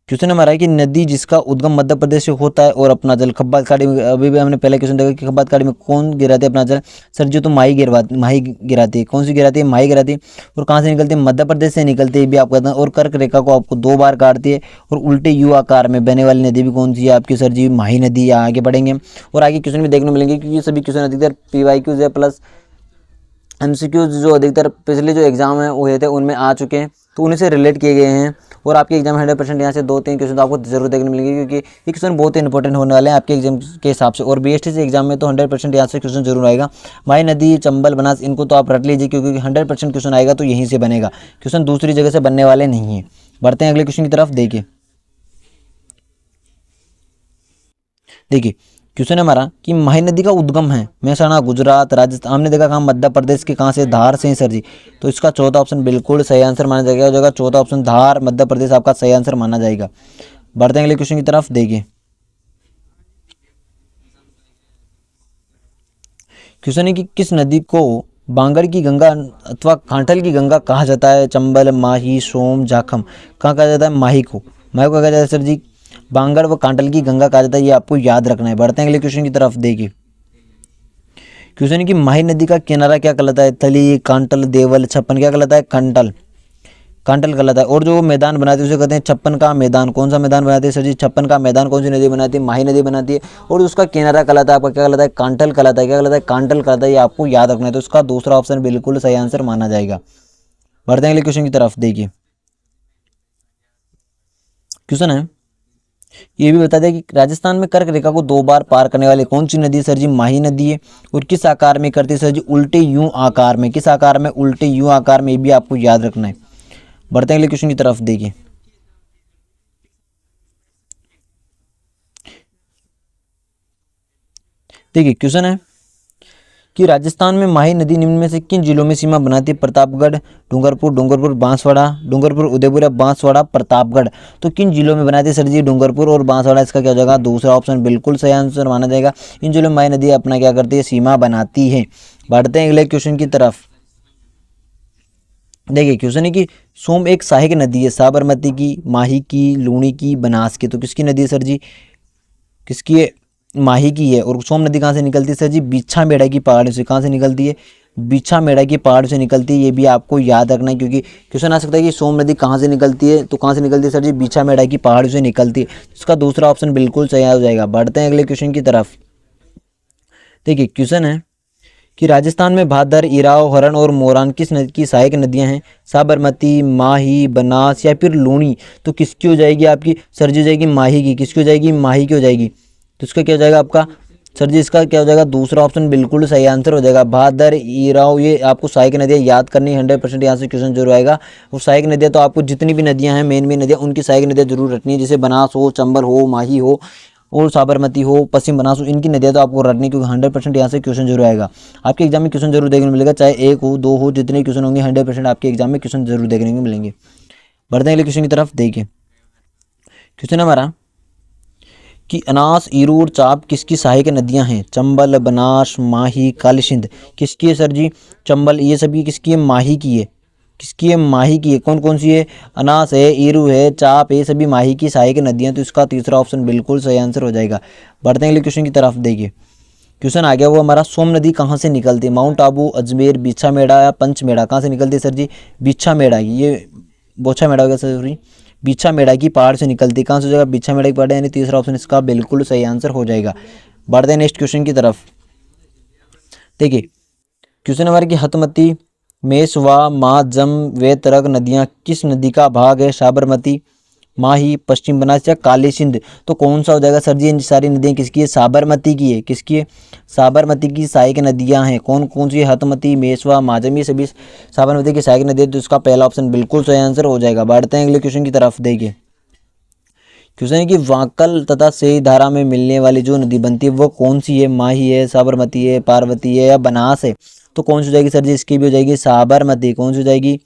क्वेश्चन हमारा है कि नदी जिसका उद्गम मध्य प्रदेश से होता है और अपना जल खब्बात खाड़ी में, अभी भी हमने पहले क्वेश्चन देखा कि खब्बात खाड़ी में कौन गिराते हैं अपना जल? सर जी तो माही गिराती है। कौन सी गिराती है? माही गिराती है। और कहाँ से निकलती है? मध्य प्रदेश से निकलती है, भी आपको कहते हैं। और कर्क रेखा को आपको 2 बार काटती है और उल्टे यू आकार में बहने वाली नदी भी कौन सी है आपकी सर जी? माही नदी। या आगे बढ़ेंगे और आगे क्वेश्चन भी देखने को मिलेंगे, क्योंकि ये सभी क्वेश्चन अधिकतर PYQs है प्लस MCQs जो अधिकतर पिछले जो एग्जाम है हुए थे उनमें आ चुके हैं, तो उन्हीं से रिलेट किए गए हैं। और आपके एग्जाम 100% यहाँ से 2-3 क्वेश्चन तो आपको जरूर देखने मिलेंगे, क्योंकि ये क्वेश्चन बहुत ही इंपॉर्टेंट होने वाले हैं आपके एग्जाम के हिसाब से। और BSTC एग्जाम में तो 100% यहाँ से क्वेश्चन जरूर आएगा। माही नदी, चंबल, बनास, इनको तो आप रट लीजिए, क्योंकि 100% क्वेश्चन आएगा तो यहीं से बनेगा। क्वेश्चन दूसरी जगह से बनने वाले नहीं है। बढ़ते हैं अगले क्वेश्चन की तरफ। देखिए क्वेश्चन है हमारा कि माही नदी का उद्गम है महसाणा, गुजरात, राजस्थान। हमने देखा कहाँ? मध्य प्रदेश के। कहाँ से? धार से सर जी। तो इसका चौथा ऑप्शन बिल्कुल सही आंसर माना जाएगा। हो जाएगा चौथा ऑप्शन धार, मध्य प्रदेश आपका सही आंसर माना जाएगा। बढ़ते हैं अगले क्वेश्चन की तरफ। देखिए क्वेश्चन है कि किस नदी को बांगड़ की गंगा अथवा कांठल की गंगा कहा जाता है? चंबल, माही, सोम, जाखम। कहाँ कहा जाता है? माही को। माही को कहा जाता है सर जी बांगड़ व कांठल की गंगा कहा जाता है। ये आपको याद रखना है। बढ़ते हैं अगले क्वेश्चन की तरफ। देखिए क्वेश्चन है कि माही नदी का किनारा क्या कहलाता है? थली, कांटल, देवल, छप्पन। क्या कहलाता है? कांटल। कांटल कहलाता है। और जो मैदान बनाती है उसे कहते हैं छप्पन का मैदान। कौन सा मैदान बनाती है सर जी? छप्पन का मैदान कौन सी नदी बनाती है? माही नदी बनाती है। और उसका किनारा कहलाता है आपका क्या कहलाता है? कांटल कहलाता है। क्या कहलाता है? कांटल कहलाता है। ये आपको याद रखना है। तो उसका दूसरा ऑप्शन बिल्कुल सही आंसर माना जाएगा। बढ़ते हैं अगले क्वेश्चन की तरफ। देखिए क्वेश्चन है ये भी बता दें कि राजस्थान में कर्क रेखा को 2 बार पार करने वाली कौन सी नदी है सर जी? माही नदी है। और किस आकार में करती है सर जी? उल्टे यूं आकार में। किस आकार में? उल्टे यूं आकार में। ये भी आपको याद रखना है। बढ़ते हैं अगले क्वेश्चन की तरफ। देखिए देखिए क्वेश्चन है कि राजस्थान में माही नदी निम्न में से किन जिलों में सीमा बनाती है? प्रतापगढ़, डूंगरपुर, डूंगरपुर बांसवाड़ा, डूंगरपुर उदयपुर या बांसवाड़ा प्रतापगढ़। तो किन जिलों में बनाती है सर जी? डूंगरपुर और बांसवाड़ा। इसका क्या हो जाएगा? दूसरा ऑप्शन बिल्कुल सही आंसर माना जाएगा। इन जिलों में माही नदी अपना क्या करती है? सीमा बनाती है। बढ़ते हैं अगले क्वेश्चन की तरफ। देखिए क्वेश्चन है कि सोम एक सहायक नदी है साबरमती की, माही की, लूणी की, बनास की। तो किसकी नदी है सर जी? किसकी है? माही की है। और सोम नदी कहाँ से निकलती है सर जी? बिच्छा मेड़ा की पहाड़ियों से। कहाँ से निकलती है? बिच्छा मेड़ा की पहाड़ से निकलती है। ये भी आपको याद रखना है, क्योंकि क्वेश्चन आ सकता है कि सोम नदी कहाँ से निकलती है, तो कहाँ से निकलती है सर जी? बिच्छा मेड़ा की पहाड़ियों से निकलती है। इसका दूसरा ऑप्शन बिल्कुल सही हो जाएगा। बढ़ते हैं अगले क्वेश्चन की तरफ। देखिए क्वेश्चन है कि राजस्थान में भादर, इराव, हरण और मोरान किस नदी की सहायक नदियां हैं? साबरमती, माही, बनास या फिर लूणी। तो किसकी हो जाएगी आपकी? सर जी हो जाएगी माही की। किसकी हो जाएगी? माही की हो जाएगी। तो इसका क्या हो जाएगा आपका? सर जी इसका क्या हो जाएगा? दूसरा ऑप्शन बिल्कुल सही आंसर हो जाएगा। भादर, इराव, ये आपको सहायक नदियां याद करनी 100%। यहाँ से क्वेश्चन जरूर आएगा। और सहायक नदियां तो आपको जितनी भी नदियां हैं, मेन मेन नदियां, उनकी सहायक नदियां जरूर रखनी है। जैसे बनास हो, चंबल हो, माही हो और साबरमती हो, पश्चिम बनास हो, इनकी नदियां तो आपको रटनी, क्योंकि 100% यहाँ से क्वेश्चन जरूर आएगा। आपके एग्जाम में क्वेश्चन जरूर देखने को मिलेगा, चाहे एक हो, दो हो, जितने क्वेश्चन होंगे 100% आपके एग्जाम में क्वेश्चन जरूर देखने को मिलेंगे। बढ़ते हैं अगले क्वेश्चन की तरफ। देखिए क्वेश्चन हमारा कि अनास, ईरू और चाप किसकी सहायक नदियां हैं? चंबल, बनास, माही, काली सिंध। किसकी है सर जी? चंबल, ये सभी किसकी है? माही की है। किसकी है? माही की है। कौन कौन सी है? अनास है, ईरू है, चाप है, सभी माही की सहायक नदियां। तो इसका तीसरा ऑप्शन बिल्कुल सही आंसर हो जाएगा। बढ़ते हैं अगले क्वेश्चन की तरफ। देखिए क्वेश्चन आ गया वो हमारा, सोम नदी कहाँ से निकलती है? माउंट आबू, अजमेर, बिच्छा मेड़ा या पंचमेड़ा। कहाँ से निकलती है सर जी? बिच्छा मेड़ा की, ये बोछा मेड़ा हो गया सॉरी, बिच्छा मेड़ा की पहाड़ से निकलती। कहाँ से हो जाएगा? बिच्छा मेड़ा की पहाड़, यानी तीसरा ऑप्शन इसका बिल्कुल सही आंसर हो जाएगा। बढ़ते हैं नेक्स्ट क्वेश्चन की तरफ। देखिए क्वेश्चन हमारे की हतमती, मेसवा, माजम, वेतरक नदियाँ किस नदी का भाग है? साबरमती, माही, पश्चिम बनास या काली सिंध। तो कौन सा हो जाएगा सर जी? इन सारी नदियाँ किसकी है? साबरमती की है। किसकी है? साबरमती की सहायक नदियाँ हैं। कौन कौन सी? हतमती, मेसवा, माजम, ये सभी साबरमती की सहायक नदियाँ। तो इसका पहला ऑप्शन बिल्कुल सही आंसर हो जाएगा। बढ़ते हैं अगले क्वेश्चन की तरफ। देखिए क्वेश्चन है कि वांकल तथा सेई धारा में मिलने वाली जो नदी बनती है वो कौन सी है? माही है, साबरमती है, पार्वती है या बनास है। तो कौन सी हो जाएगी सर जी? इसकी भी हो जाएगी साबरमती। कौन सी हो जाएगी?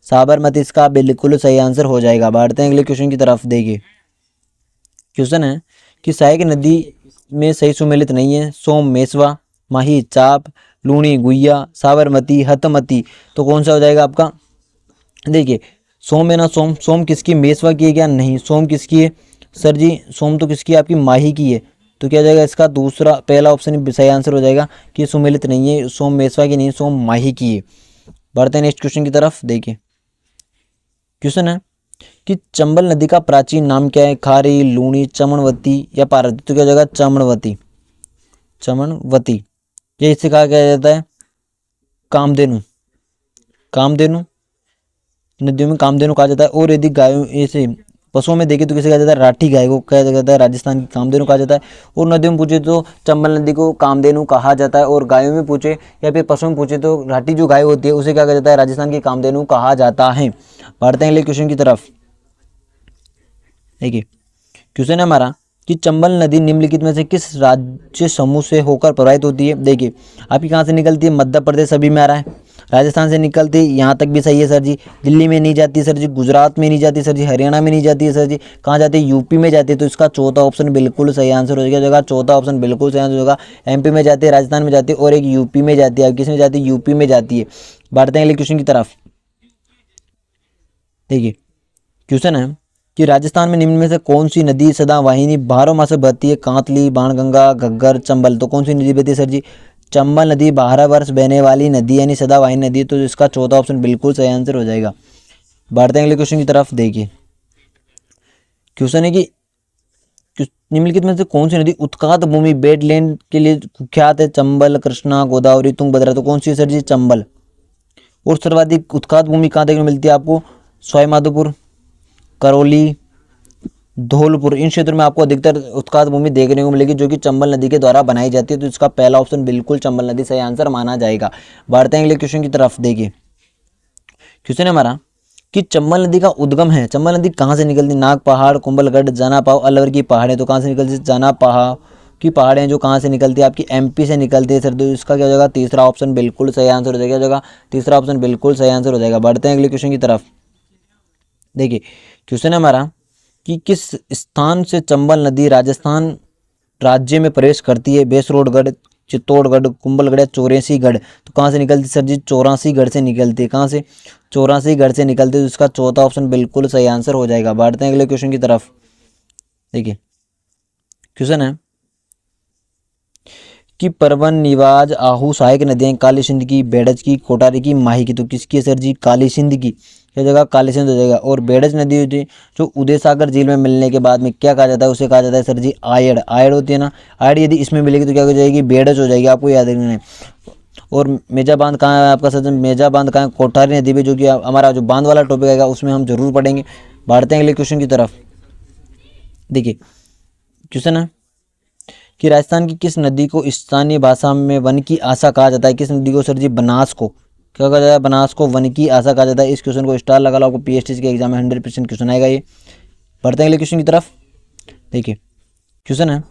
साबरमती इसका बिल्कुल सही आंसर हो जाएगा। बढ़ते हैं अगले क्वेश्चन की तरफ। देखिए क्वेश्चन है कि सहायक नदी में सही सुमेलित नहीं है। सोम, मेसवा, माही, चाप, लूणी, गुइया, साबरमती, हतमती। तो कौन सा हो जाएगा आपका? देखिए सोम है ना, सोम, सोम किसकी? मेसवा की है क्या? नहीं। सोम किसकी है सर जी? सोम तो किसकी है? आपकी माही की है। तो क्या हो जाएगा इसका? दूसरा, पहला ऑप्शन सही आंसर हो जाएगा कि सुमेलित नहीं है, सोम मेसवा की नहीं, सोम माही की है। बढ़ते हैं नेक्स्ट क्वेश्चन की तरफ। देखिए क्वेश्चन है कि चंबल नदी का प्राचीन नाम क्या है? खारी, लूणी, चमनवती या पार्वती। तो क्या हो जाएगा? चमनवती। चमनवती। ये इससे कहा क्या जाता है? कामधेनु। कामधेनु, नदियों में कामधेनु कहा जाता है। और यदि गायों, ऐसे पशुओं में देखे तो किसे कहा जाता है? राठी गाय को कहा जाता है, राजस्थान की कामधेनु कहा जाता है। और नदियों में पूछे तो चंबल नदी को कामधेनु कहा जाता है। और गायों में पूछे या फिर पशुओं में पूछे तो राठी जो गाय होती है उसे क्या कहा जाता है? राजस्थान की कामधेनु कहा जाता है। बढ़ते हैं अगले क्वेश्चन की तरफ। देखिए क्वेश्चन है हमारा कि चंबल नदी निम्नलिखित में से किस राज्य समूह से होकर प्रवाहित होती है? देखिए आपकी कहाँ से निकलती है? मध्य प्रदेश सभी में आ रहा है। राजस्थान से निकलती है, यहाँ तक भी सही है सर जी। दिल्ली में नहीं जाती सर जी, गुजरात में नहीं जाती सर जी, हरियाणा में नहीं जाती है सर जी। कहाँ जाती है? यूपी में जाती है। तो इसका चौथा ऑप्शन बिल्कुल सही आंसर हो जाएगा। चौथा ऑप्शन बिल्कुल सही आंसर होगा। एमपी में जाती है, राजस्थान में जाती है और एक यूपी में जाती है। किस में जाती है? यूपी में जाती है। बढ़ते हैं अगले क्वेश्चन की तरफ। देखिए क्वेश्चन है कि राजस्थान में निम्न में से कौन सी नदी सदावाहिनी 12 मास से बहती है? कांतली, बाणगंगा, घग्गर, चंबल। तो कौन सी नदी बहती है सर जी? चंबल नदी 12 वर्ष बहने वाली नदी यानी सदावाहिनी नदी। तो इसका चौथा ऑप्शन बिल्कुल सही आंसर हो जाएगा। बढ़ते हैं अगले क्वेश्चन की तरफ। देखिए क्वेश्चन है कि निम्नलिखित में से कौन सी नदी उत्कात भूमि वेटलैंड के लिए कुख्यात है? चंबल, कृष्णा, गोदावरी, तुंगभद्रा। तो कौन सी है सर जी? चंबल। और सर्वाधिक उत्कात भूमि कहाँ देखने को मिलती है आपको? सवाईमाधोपुर, करौली, धौलपुर, इन क्षेत्रों में आपको अधिकतर उत्कात भूमि देखने को मिलेगी जो कि चंबल नदी के द्वारा बनाई जाती है। तो इसका पहला ऑप्शन बिल्कुल चंबल नदी सही आंसर माना जाएगा। बढ़ते हैं अगले क्वेश्चन की तरफ। देखिए क्वेश्चन है हमारा कि चंबल नदी का उद्गम है, चंबल नदी कहाँ से निकलती है? नाग पहाड़, कुंभलगढ़, जाना पाव, अलवर की पहाड़ें। तो कहाँ से निकलती है? जाना पहाड़, की पहाड़ियाँ जो कहाँ से निकलती है, आपकी एमपी से निकलती है सर। तो इसका क्या हो जाएगा, तीसरा ऑप्शन बिल्कुल सही आंसर हो जाएगा। क्या हो जाएगा, तीसरा ऑप्शन बिल्कुल सही आंसर हो जाएगा। बढ़ते हैं अगले क्वेश्चन की तरफ। देखिए क्वेश्चन है हमारा कि किस स्थान से चंबल नदी राजस्थान राज्य में प्रवेश करती है। बेसरोडगढ़, चित्तौड़गढ़, कुंभलगढ़ या चौरासीगढ़। तो कहाँ से निकलती है सर जी, चौरासीगढ़ से निकलती है। कहाँ से, चौरासीगढ़ से निकलती है। तो इसका चौथा ऑप्शन बिल्कुल सही आंसर हो जाएगा। बढ़ते हैं अगले क्वेश्चन की तरफ। देखिए क्वेश्चन है कि परवन, निवाज, आहू सहायक नदियाँ काली सिंध की, बेड़ज की, कोटारी की, माही की। तो किसकी है सर जी, काली सिंध की। क्या जगह, काली सिंध हो जाएगा। और बेड़ज नदी होती है जो उदय सागर झील में मिलने के बाद में क्या कहा जाता है, उसे कहा जाता है सर जी आयड़। आयड़ होती है ना, आयड़ यदि इसमें मिलेगी तो क्या हो जाएगी, बेड़ज हो जाएगी। आपको याद रखना है। और मेजा बांध कहाँ है आपका सर, मेजा बांध कहाँ है, कोठारी नदी में, जो कि हमारा जो बांध वाला टॉपिक आएगा उसमें हम जरूर पढ़ेंगे। बढ़ते हैं अगले क्वेश्चन की तरफ। देखिए क्वेश्चन है कि राजस्थान की किस नदी को स्थानीय भाषा में वन की आशा कहा जाता है। किस नदी को सर जी, बनास को। क्या कहा जाता है, बनास को वन की आशा कहा जाता है। इस क्वेश्चन को स्टार लगा लो, आपको पीएचडी के एग्जाम में 100% क्वेश्चन आएगा ये। बढ़ते हैं अगले क्वेश्चन की तरफ। देखिए क्वेश्चन है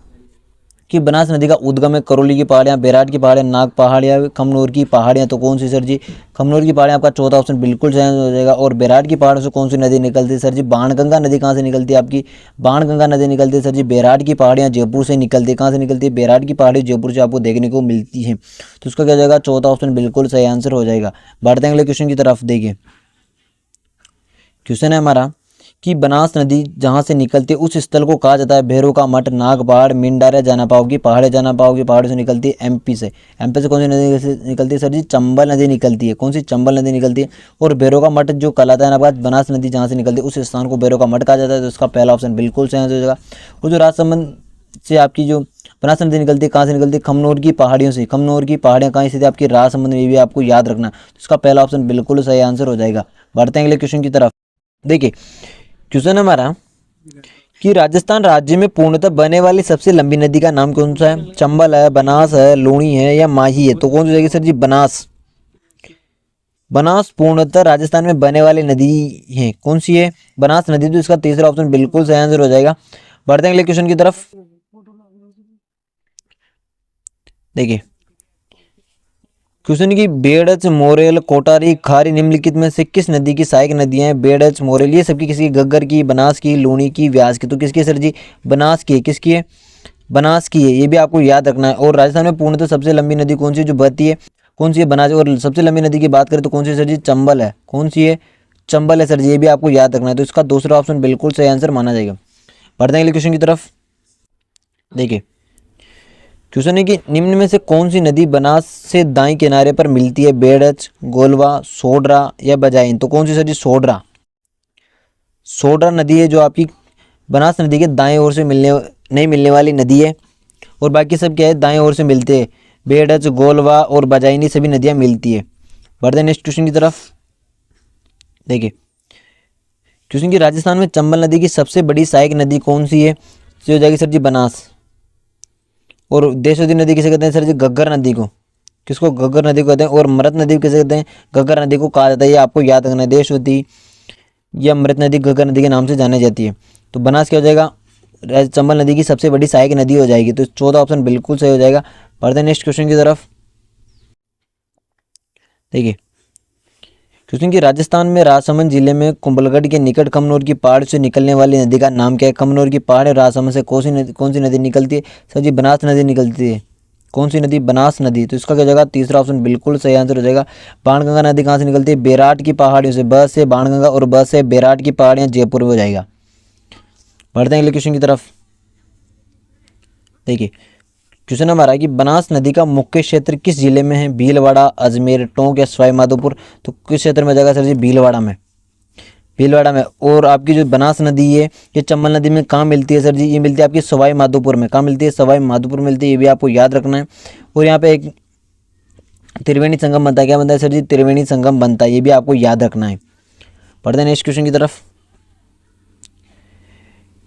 कि बनास नदी का उद्गम है करौली की पहाड़ियाँ, बैराट की पहाड़ियाँ, नाग पहाड़ियाँ, खमनोर की पहाड़ियाँ। तो कौन सी सर जी, खमनोर की पहाड़ियाँ आपका चौथा ऑप्शन बिल्कुल सही हो जाएगा। और बैराट की पहाड़ों से कौन सी नदी निकलती है सर जी, बाणगंगा नदी। कहाँ से निकलती है आपकी, बाणगंगा नदी निकलती है सर जी। बैराट की पहाड़ियाँ जयपुर से निकलती है। कहाँ से निकलती है, बैराट की पहाड़ी जयपुर से आपको देखने को मिलती है। तो उसका क्या हो जाएगा, चौथा ऑप्शन बिल्कुल सही आंसर हो जाएगा। बढ़ते हैं अगले क्वेश्चन की तरफ। देखिए क्वेश्चन है हमारा कि बनास नदी जहाँ से निकलती है उस स्थल को कहा जाता है भैरव का मठ, नाग पहाड़, मिंडार, जाना पाओगी पहाड़, जाना पाओगी पहाड़ से निकलती है एमपी से। एमपी से कौन सी नदी निकलती है सर जी, चंबल नदी निकलती है। कौन सी, चंबल नदी निकलती है। और भैरव का मठ जो कहलाता है ना, बात बनास नदी जहाँ से निकलती है उस स्थान को भैरव का मठ कहा जाता है। तो इसका पहला ऑप्शन बिल्कुल सही आंसर हो जाएगा। और जो राजसमंद से आपकी जो बनास नदी निकलती है, कहाँ से निकलती है, खमनोर की पहाड़ियों से। खमनोर की पहाड़ियाँ कहाँ स्थित है, आपकी राजसमंद में, भी आपको याद रखना। तो इसका पहला ऑप्शन बिल्कुल सही आंसर हो जाएगा। बढ़ते हैं अगले क्वेश्चन की तरफ। देखिए क्वेश्चन हमारा कि राजस्थान राज्य में पूर्णतः बहने वाली सबसे लंबी नदी का नाम कौन सा है। चंबल है, बनास है, लूणी है या माही है। तो कौन सी जाएगी सर जी, बनास। बनास पूर्णतः राजस्थान में बहने वाली नदी है। कौन सी है, बनास नदी। तो इसका तीसरा ऑप्शन बिल्कुल सही आंसर हो जाएगा। बढ़ते हैं अगले क्वेश्चन की तरफ। देखिए क्वेश्चन की बेड़च, मोरेल, कोटारी, खारी निम्नलिखित में से किस नदी की सहायक नदियां हैं। बेड़च, मोरेल ये सबकी किसी, घग्गर की, बनास की, लूणी की, व्यास की। तो किसकी है सर जी, बनास की है। किसकी है, बनास की है। ये भी आपको याद रखना है। और राजस्थान में पूर्णतः सबसे लंबी नदी कौन सी है जो बहती है, कौन सी है, बनास। और सबसे लंबी नदी की बात करें तो कौन सी है सर जी, चंबल है। कौन सी है, चंबल है सर जी। ये भी आपको याद रखना है। तो इसका दूसरा ऑप्शन बिल्कुल सही आंसर माना जाएगा। बढ़ते हैं अगले क्वेश्चन की तरफ। देखिए क्वेश्चन है कि निम्न में से कौन सी नदी बनास से दाएं किनारे पर मिलती है। बेड़च, गोलवा, सोडरा या बजाइन। तो कौन सी सर जी, सोडरा। सोडरा नदी है जो आपकी बनास नदी के दाएं ओर से नहीं मिलने वाली नदी है। और बाकी सब क्या है, दाएं ओर से मिलते हैं। बेड़च, गोलवा और बजाइनी सभी नदियां मिलती है। बढ़ते हैं नेक्स्ट क्वेश्चन की तरफ। देखिए क्वेश्चन की राजस्थान में चंबल नदी की सबसे बड़ी सहायक नदी कौन सी है। जो हो जाएगी सर जी, बनास। और देशवती नदी किसे कहते हैं सर जी, घग्गर नदी को। किसको, घग्गर नदी को कहते हैं। और मृत नदी किसे कहते हैं, घग्गर नदी को कहा जाता है। ये आपको याद रखना है। देशवती या मृत नदी घग्गर नदी के नाम से जानी जाती है। तो बनास क्या हो जाएगा, चंबल नदी की सबसे बड़ी सहायक नदी हो जाएगी। तो चौथा ऑप्शन बिल्कुल सही हो जाएगा। बढ़ते हैं नेक्स्ट क्वेश्चन की तरफ। देखिए क्वेश्चन की राजस्थान में राजसमंद जिले में कुंभलगढ़ के निकट खमनोर की पहाड़ से निकलने वाली नदी का नाम क्या है। खमनोर की पहाड़ राजसमंद से कौन सी नदी निकलती है सर जी, बनास नदी निकलती है। कौन सी नदी, बनास नदी। तो इसका क्या हो जाएगा, तीसरा ऑप्शन बिल्कुल सही आंसर हो जाएगा। बाणगंगा नदी कहाँ से निकलती है, बैराट की पहाड़ियों से। बस से बाणगंगा और बस से बैराट की पहाड़ियाँ जयपुर में हो जाएगा। बढ़ते हैं अगले क्वेश्चन की तरफ। देखिए क्वेश्चन हमारा है कि बनास नदी का मुख्य क्षेत्र किस जिले में है। भीलवाड़ा, अजमेर, टोंक या सवाई माधोपुर। तो किस क्षेत्र में जाएगा सर जी, भीलवाड़ा में। भीलवाड़ा में। और आपकी जो बनास नदी है ये चंबल नदी में कहाँ मिलती है सर जी, ये मिलती है आपकी सवाई माधोपुर में। कहाँ मिलती है, सवाई माधोपुर मिलती है। ये भी आपको याद रखना है। और यहाँ पे एक त्रिवेणी संगम बनता है। क्या बनता है सर जी, त्रिवेणी संगम बनता है। ये भी आपको याद रखना है। पढ़ते हैं नेक्स्ट क्वेश्चन की तरफ।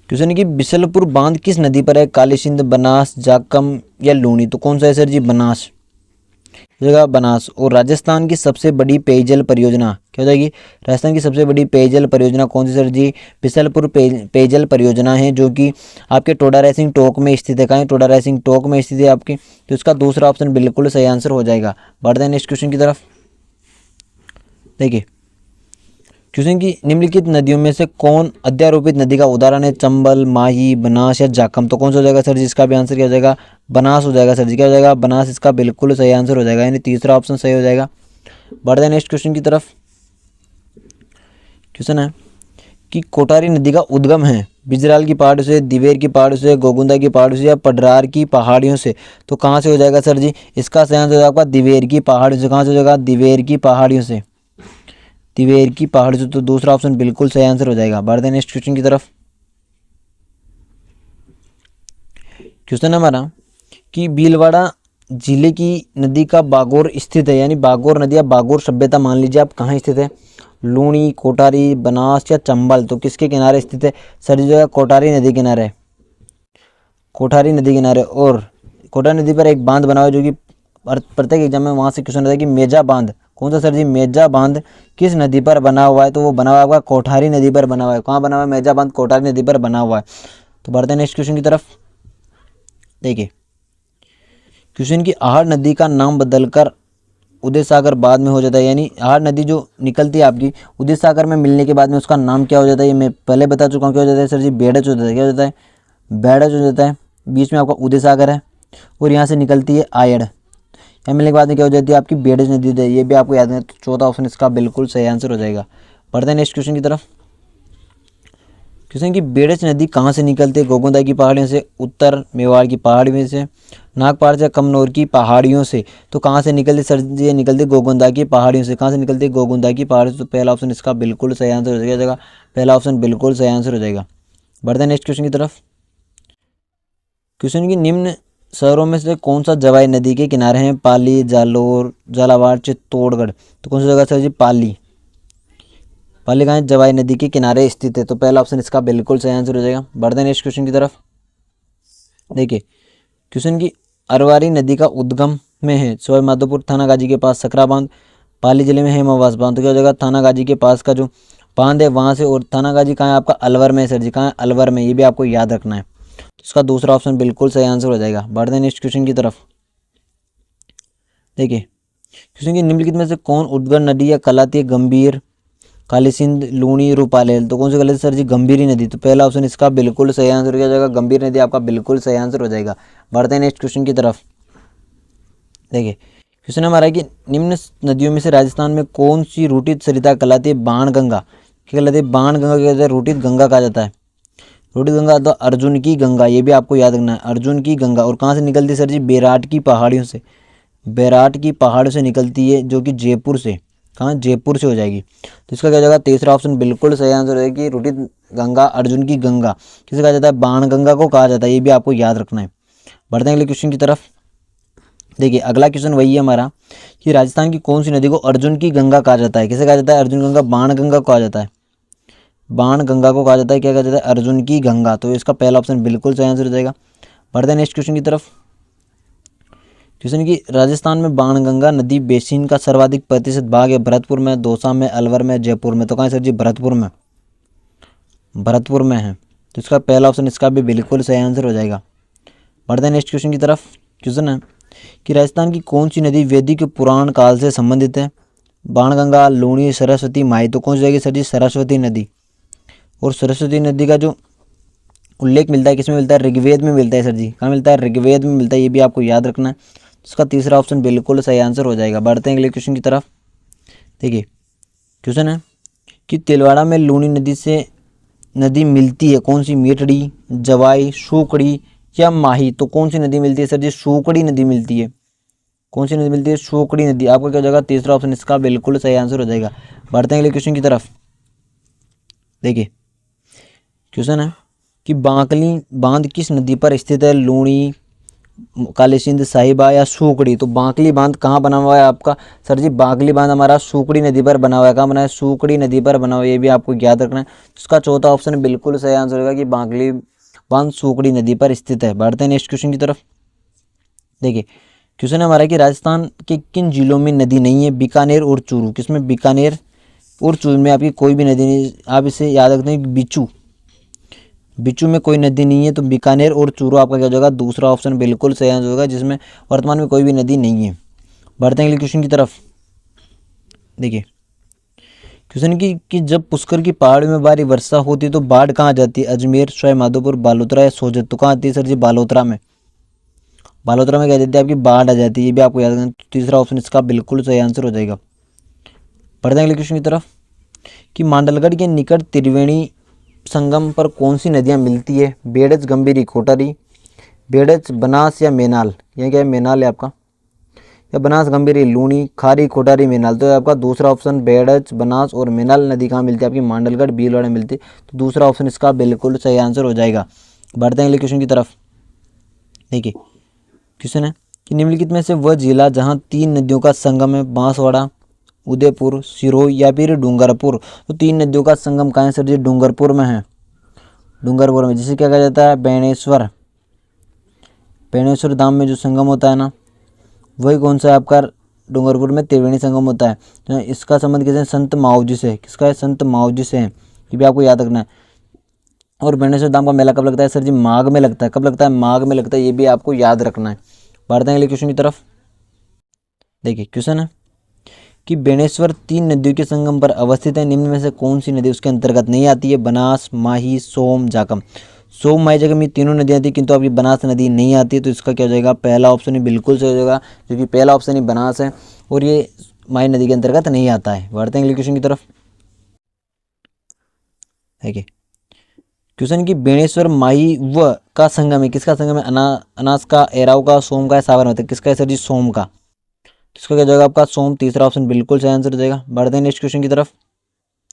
क्वेश्चन है कि बिशलपुर बांध किस नदी पर है। काली सिंध, बनास, जाकम या लूणी। तो कौन सा है सर जी, बनास। हो जाएगा बनास। और राजस्थान की सबसे बड़ी पेयजल परियोजना क्या हो जाएगी? राजस्थान की सबसे बड़ी पेयजल परियोजना कौन सी सर जी? बिसलपुर पेयजल परियोजना है, जो कि आपके टोडा रायसिंग टोक में स्थित है। कहाँ है? टोडा रायसिंग टोक में स्थित है आपकी। तो इसका दूसरा ऑप्शन बिल्कुल सही आंसर हो जाएगा। बढ़ते हैं नेक्स्ट क्वेश्चन की तरफ। देखिए क्वेश्चन की निम्नलिखित नदियों में से कौन अध्यारोपित नदी का उदाहरण है? चंबल, माही, बनास या जाखम। तो कौन सा हो जाएगा सर जी? इसका भी आंसर क्या हो जाएगा? बनास हो जाएगा सर जी। क्या हो जाएगा? बनास इसका बिल्कुल सही आंसर हो जाएगा, यानी तीसरा ऑप्शन सही हो जाएगा। बढ़ते हैं नेक्स्ट क्वेश्चन की तरफ। क्वेश्चन है कि कोटारी नदी का उद्गम है बिजराल की पहाड़ियों से, दिवेर की पहाड़ियों से, गोगुंदा की पहाड़ियों से या पडरार की पहाड़ियों से। तो कहाँ से हो जाएगा सर जी? इसका सही आंसर हो जाएगा आपका दिवेर की पहाड़ियों से। कहाँ से हो जाएगा? दिवेर की पहाड़ियों से। दिवेर की पहाड़ियों से, तो दूसरा ऑप्शन बिल्कुल सही आंसर हो जाएगा। बढ़ते हैं नेक्स्ट क्वेश्चन की तरफ। क्वेश्चन हमारा कि भीलवाड़ा जिले की नदी का बागोर स्थित है, यानी बागोर नदी या बागोर सभ्यता मान लीजिए आप कहाँ स्थित है? लूणी, कोटारी, बनास या चंबल। तो किसके किनारे स्थित है सर? जो है कोटारी नदी किनारे है। कोठारी नदी किनारे। और कोटारी नदी पर एक बांध बना हुआ है, जो कि प्रत्येक एग्जाम में वहाँ से क्वेश्चन आता है कि मेजा बांध कौन सा सर जी? मेजा बांध किस नदी पर बना हुआ है? तो वो बना हुआ है आपका कोठारी नदी पर बना हुआ है। कहाँ बना हुआ है? मेजा बांध कोठारी नदी पर बना हुआ है। तो बढ़ते हैं नेक्स्ट क्वेश्चन की तरफ। देखिए क्वेश्चन की आहड़ नदी का नाम बदलकर उदय सागर बाद में हो जाता है, यानी आहड़ नदी जो निकलती है आपकी उदय सागर में मिलने के बाद में उसका नाम क्या हो जाता है? ये मैं पहले बता चुका हूँ। क्या हो जाता है सर जी? बेड़च हो जाता है। क्या हो जाता है? बेड़च हो जाता है। बीच में आपका उदय सागर है और यहाँ से निकलती है आयड़। यहाँ मिलने के बाद में क्या हो जाती है? आपकी बेड़च नदी होती है। ये भी आपको याद है। तो चौथा ऑप्शन इसका बिल्कुल सही आंसर हो जाएगा। बढ़ते हैं नेक्स्ट क्वेश्चन की तरफ। क्वेश्चन की बेड़च नदी कहाँ से निकलती है? गोगुंदा की पहाड़ियों से, उत्तर मेवाड़ की पहाड़ियों से, नागपाड़ से, कमनौर की पहाड़ियों से। तो कहाँ से निकलती सर जी? ये निकलती गोगुंदा की पहाड़ियों से। कहाँ से निकलती है? गोगुंदा की पहाड़ियों से। तो पहला ऑप्शन इसका बिल्कुल सही आंसर हो जाएगा। पहला ऑप्शन बिल्कुल सही आंसर हो जाएगा। बढ़ते हैं नेक्स्ट क्वेश्चन की तरफ। क्वेश्चन की निम्न शहरों में से कौन सा जवाई नदी के किनारे हैं? पाली, जालोर, झालावाड़, चित्तौड़गढ़। तो कौन सा जगह सर जी? पाली। पाली कहाँ है? जवाई नदी के किनारे स्थित है। तो पहला ऑप्शन इसका बिल्कुल सही आंसर हो जाएगा। बढ़ते हैं नेक्स्ट क्वेश्चन की तरफ। देखिए क्वेश्चन की अरवारी नदी का उद्गम में है सवाई माधोपुर, थानागाजी के पास सकरा बांध, पाली जिले में हेमावास बांध। तो क्या हो जाएगा? थानागाजी के पास का जो बांध है वहाँ से। और थानागाजी कहाँ है आपका? अलवर में है सर जी। कहाँ है? अलवर में। ये भी आपको याद रखना है। इसका दूसरा ऑप्शन बिल्कुल सही आंसर हो जाएगा। बढ़ते हैं नेक्स्ट क्वेश्चन की तरफ। देखिए क्वेश्चन की निम्नलिखित में से कौन उद्गम नदी या कहलाती है? गंभीर, काली सिंध, लूणी, रूपालेल। तो कौन सी कहलाती है सर जी? गंभीरी नदी। तो पहला ऑप्शन इसका बिल्कुल सही आंसर हो जाएगा। गंभीर नदी आपका बिल्कुल सही आंसर हो जाएगा। बढ़ते हैं नेक्स्ट क्वेश्चन की तरफ। देखिए क्वेश्चन हमारा है कि निम्न नदियों में से राजस्थान में कौन सी रूटित सरिता कहलाती है? बाण गंगा। क्या कहलाती है? बाण गंगा कहते हैं, रूटित गंगा कहा जाता है। रूटित गंगा तो अर्जुन की गंगा। ये भी आपको याद रखना है, अर्जुन की गंगा। और कहाँ से निकलती है सर जी? बेराट की पहाड़ियों से। बेराट की पहाड़ों से निकलती है, जो कि जयपुर से। कहाँ? जयपुर से हो जाएगी। तो इसका क्या हो जाएगा? तीसरा ऑप्शन बिल्कुल सही आंसर है कि रूटित गंगा अर्जुन की गंगा किसे कहा जाता है? बाण गंगा को कहा जाता है। ये भी आपको याद रखना है। बढ़ते हैं अगले क्वेश्चन की तरफ। देखिए अगला क्वेश्चन वही है हमारा कि राजस्थान की कौन सी नदी को अर्जुन की गंगा कहा जाता है? किसे कहा जाता है? अर्जुन गंगा, बाण गंगा को कहा जाता है। बाण गंगा को कहा जाता है। क्या कहा जाता है? अर्जुन की गंगा। तो इसका पहला ऑप्शन बिल्कुल सही आंसर हो जाएगा। बढ़ते हैं नेक्स्ट क्वेश्चन की तरफ। क्वेश्चन की राजस्थान में बाणगंगा नदी बेसिन का सर्वाधिक प्रतिशत भाग है भरतपुर में, दौसा में, अलवर में, जयपुर में। तो कहाँ है सर जी? भरतपुर में। भरतपुर में है। तो इसका पहला ऑप्शन इसका भी बिल्कुल सही आंसर हो जाएगा। बढ़ते हैं नेक्स्ट क्वेश्चन की तरफ। क्वेश्चन है कि राजस्थान की कौन सी नदी वैदिक पुराण काल से संबंधित है? बाणगंगा, लूणी, सरस्वती, माही। तो कौन सी जाएगी सर जी? सरस्वती नदी। और सरस्वती नदी का जो उल्लेख मिलता है किसमें मिलता है? ऋग्वेद में मिलता है सर जी। कहाँ मिलता है? ऋग्वेद में मिलता है। ये भी आपको याद रखना है। इसका तीसरा ऑप्शन बिल्कुल सही आंसर हो जाएगा। बढ़ते हैं अगले क्वेश्चन की तरफ। देखिए क्वेश्चन है कि तिलवाड़ा में लूणी नदी से नदी मिलती है कौन सी? मेटड़ी, जवाई, सूकड़ी या माही। तो कौन सी नदी मिलती है सर जी? सूकड़ी नदी मिलती है। कौन सी नदी मिलती है? सूकड़ी नदी। आपका क्या हो जाएगा? तीसरा ऑप्शन इसका बिल्कुल सही आंसर हो जाएगा। बढ़ते हैं अगले क्वेश्चन की तरफ। देखिए क्वेश्चन है कि बांकली बांध किस नदी पर स्थित है? लूणी, काली सिंध, साहिबा या सूकड़ी। तो बांकली बांध कहाँ बना हुआ है आपका सर जी? बांकली बांध हमारा सूकड़ी नदी पर बना हुआ है। कहाँ बना है? सूकड़ी नदी पर बना हुआ है। ये भी आपको याद रखना है। इसका चौथा ऑप्शन बिल्कुल सही आंसर होगा कि बांकली बांध सूकड़ी नदी पर स्थित है। बढ़ते हैं नेक्स्ट क्वेश्चन की तरफ। देखिए क्वेश्चन है हमारा कि राजस्थान के किन जिलों में नदी नहीं है? बीकानेर और चूरू। किसमें? बीकानेर और चूरू में आपकी कोई भी नदी नहीं। आप इसे याद रखते हैं, बिच्छू, बिच्छू में कोई नदी नहीं है, तो बीकानेर और चूरू आपका क्या हो जाएगा? दूसरा ऑप्शन बिल्कुल सही आंसर होगा, जिसमें वर्तमान में कोई भी नदी नहीं है। बढ़ते हैं अगले क्वेश्चन की तरफ। देखिए क्वेश्चन कि जब पुष्कर की पहाड़ी में भारी वर्षा होती है तो बाढ़ कहाँ जाती है? अजमेर, सवाई माधोपुर, बालोतरा या सोजत। तो कहाँ आती है सर जी? बालोतरा में। बालोतरा में क्या जाती है? आपकी बाढ़ आ जाती है, ये भी आपको याद रखना। तो तीसरा ऑप्शन इसका बिल्कुल सही आंसर हो जाएगा। बढ़ते हैं अगले क्वेश्चन की तरफ कि मांडलगढ़ के निकट त्रिवेणी संगम पर कौन सी नदियाँ मिलती है? बेड़ज, गंभीरी, कोटारी। बेड़ज, बनास या मेनाल। यह क्या है? मेनाल है आपका। या बनास, गंभीरी, लूनी, खारी, कोटारी, मेनाल। तो आपका दूसरा ऑप्शन बेड़ज, बनास और मेनाल नदी कहाँ मिलती है? आपकी मांडलगढ़, भीलवाड़ा में मिलती है। तो दूसरा ऑप्शन इसका बिल्कुल सही आंसर हो जाएगा। बढ़ते हैं अगले क्वेश्चन की तरफ। देखिए क्वेश्चन है कि निम्नलिखित में से वह जिला जहाँ 3 नदियों का संगम है? बांसवाड़ा, उदयपुर, सिरोही या फिर डूंगरपुर। तो 3 नदियों का संगम कहाँ है सर जी? डूंगरपुर में है। डूंगरपुर में, जिसे क्या कहा जाता है? बेणेश्वर। बेणेश्वर धाम में जो संगम होता है ना, वही कौन सा है आपका? डूंगरपुर में त्रिवेणी संगम होता है। तो इसका संबंध किससे? संत मावजी से। किसका है? संत मावजी से है। ये भी आपको याद रखना है। और बेणेश्वर धाम का मेला कब लगता है सर जी? माघ में लगता है। कब लगता है? माघ में लगता है। ये भी आपको याद रखना है। बढ़ते हैं अगले क्वेश्चन की तरफ। देखिए क्वेश्चन है कि बेणेश्वर 3 नदियों के संगम पर अवस्थित है, निम्न में से कौन सी नदी उसके अंतर्गत नहीं आती है? बनास, माही, सोम, जाकम। सोम, माही, जाकम ये तीनों नदियाँ आती है, किंतु आपकी बनास नदी नहीं आती है। तो इसका क्या हो जाएगा? पहला ऑप्शन ही बिल्कुल सही हो जाएगा, क्योंकि पहला ऑप्शन ही बनास है और ये माही नदी के अंतर्गत नहीं आता है। बढ़ते हैं अगले क्वेश्चन की तरफ। देखिए क्वेश्चन की बेणेश्वर माही व का संगम है, किसका संगम है? अनास का, एराव का, सोम का, साबरमती। किसका है सर जी? सोम का। तो इसका क्या हो जाएगा आपका? सोम। तीसरा ऑप्शन बिल्कुल सही आंसर हो जाएगा। बढ़ते हैं नेक्स्ट क्वेश्चन की तरफ।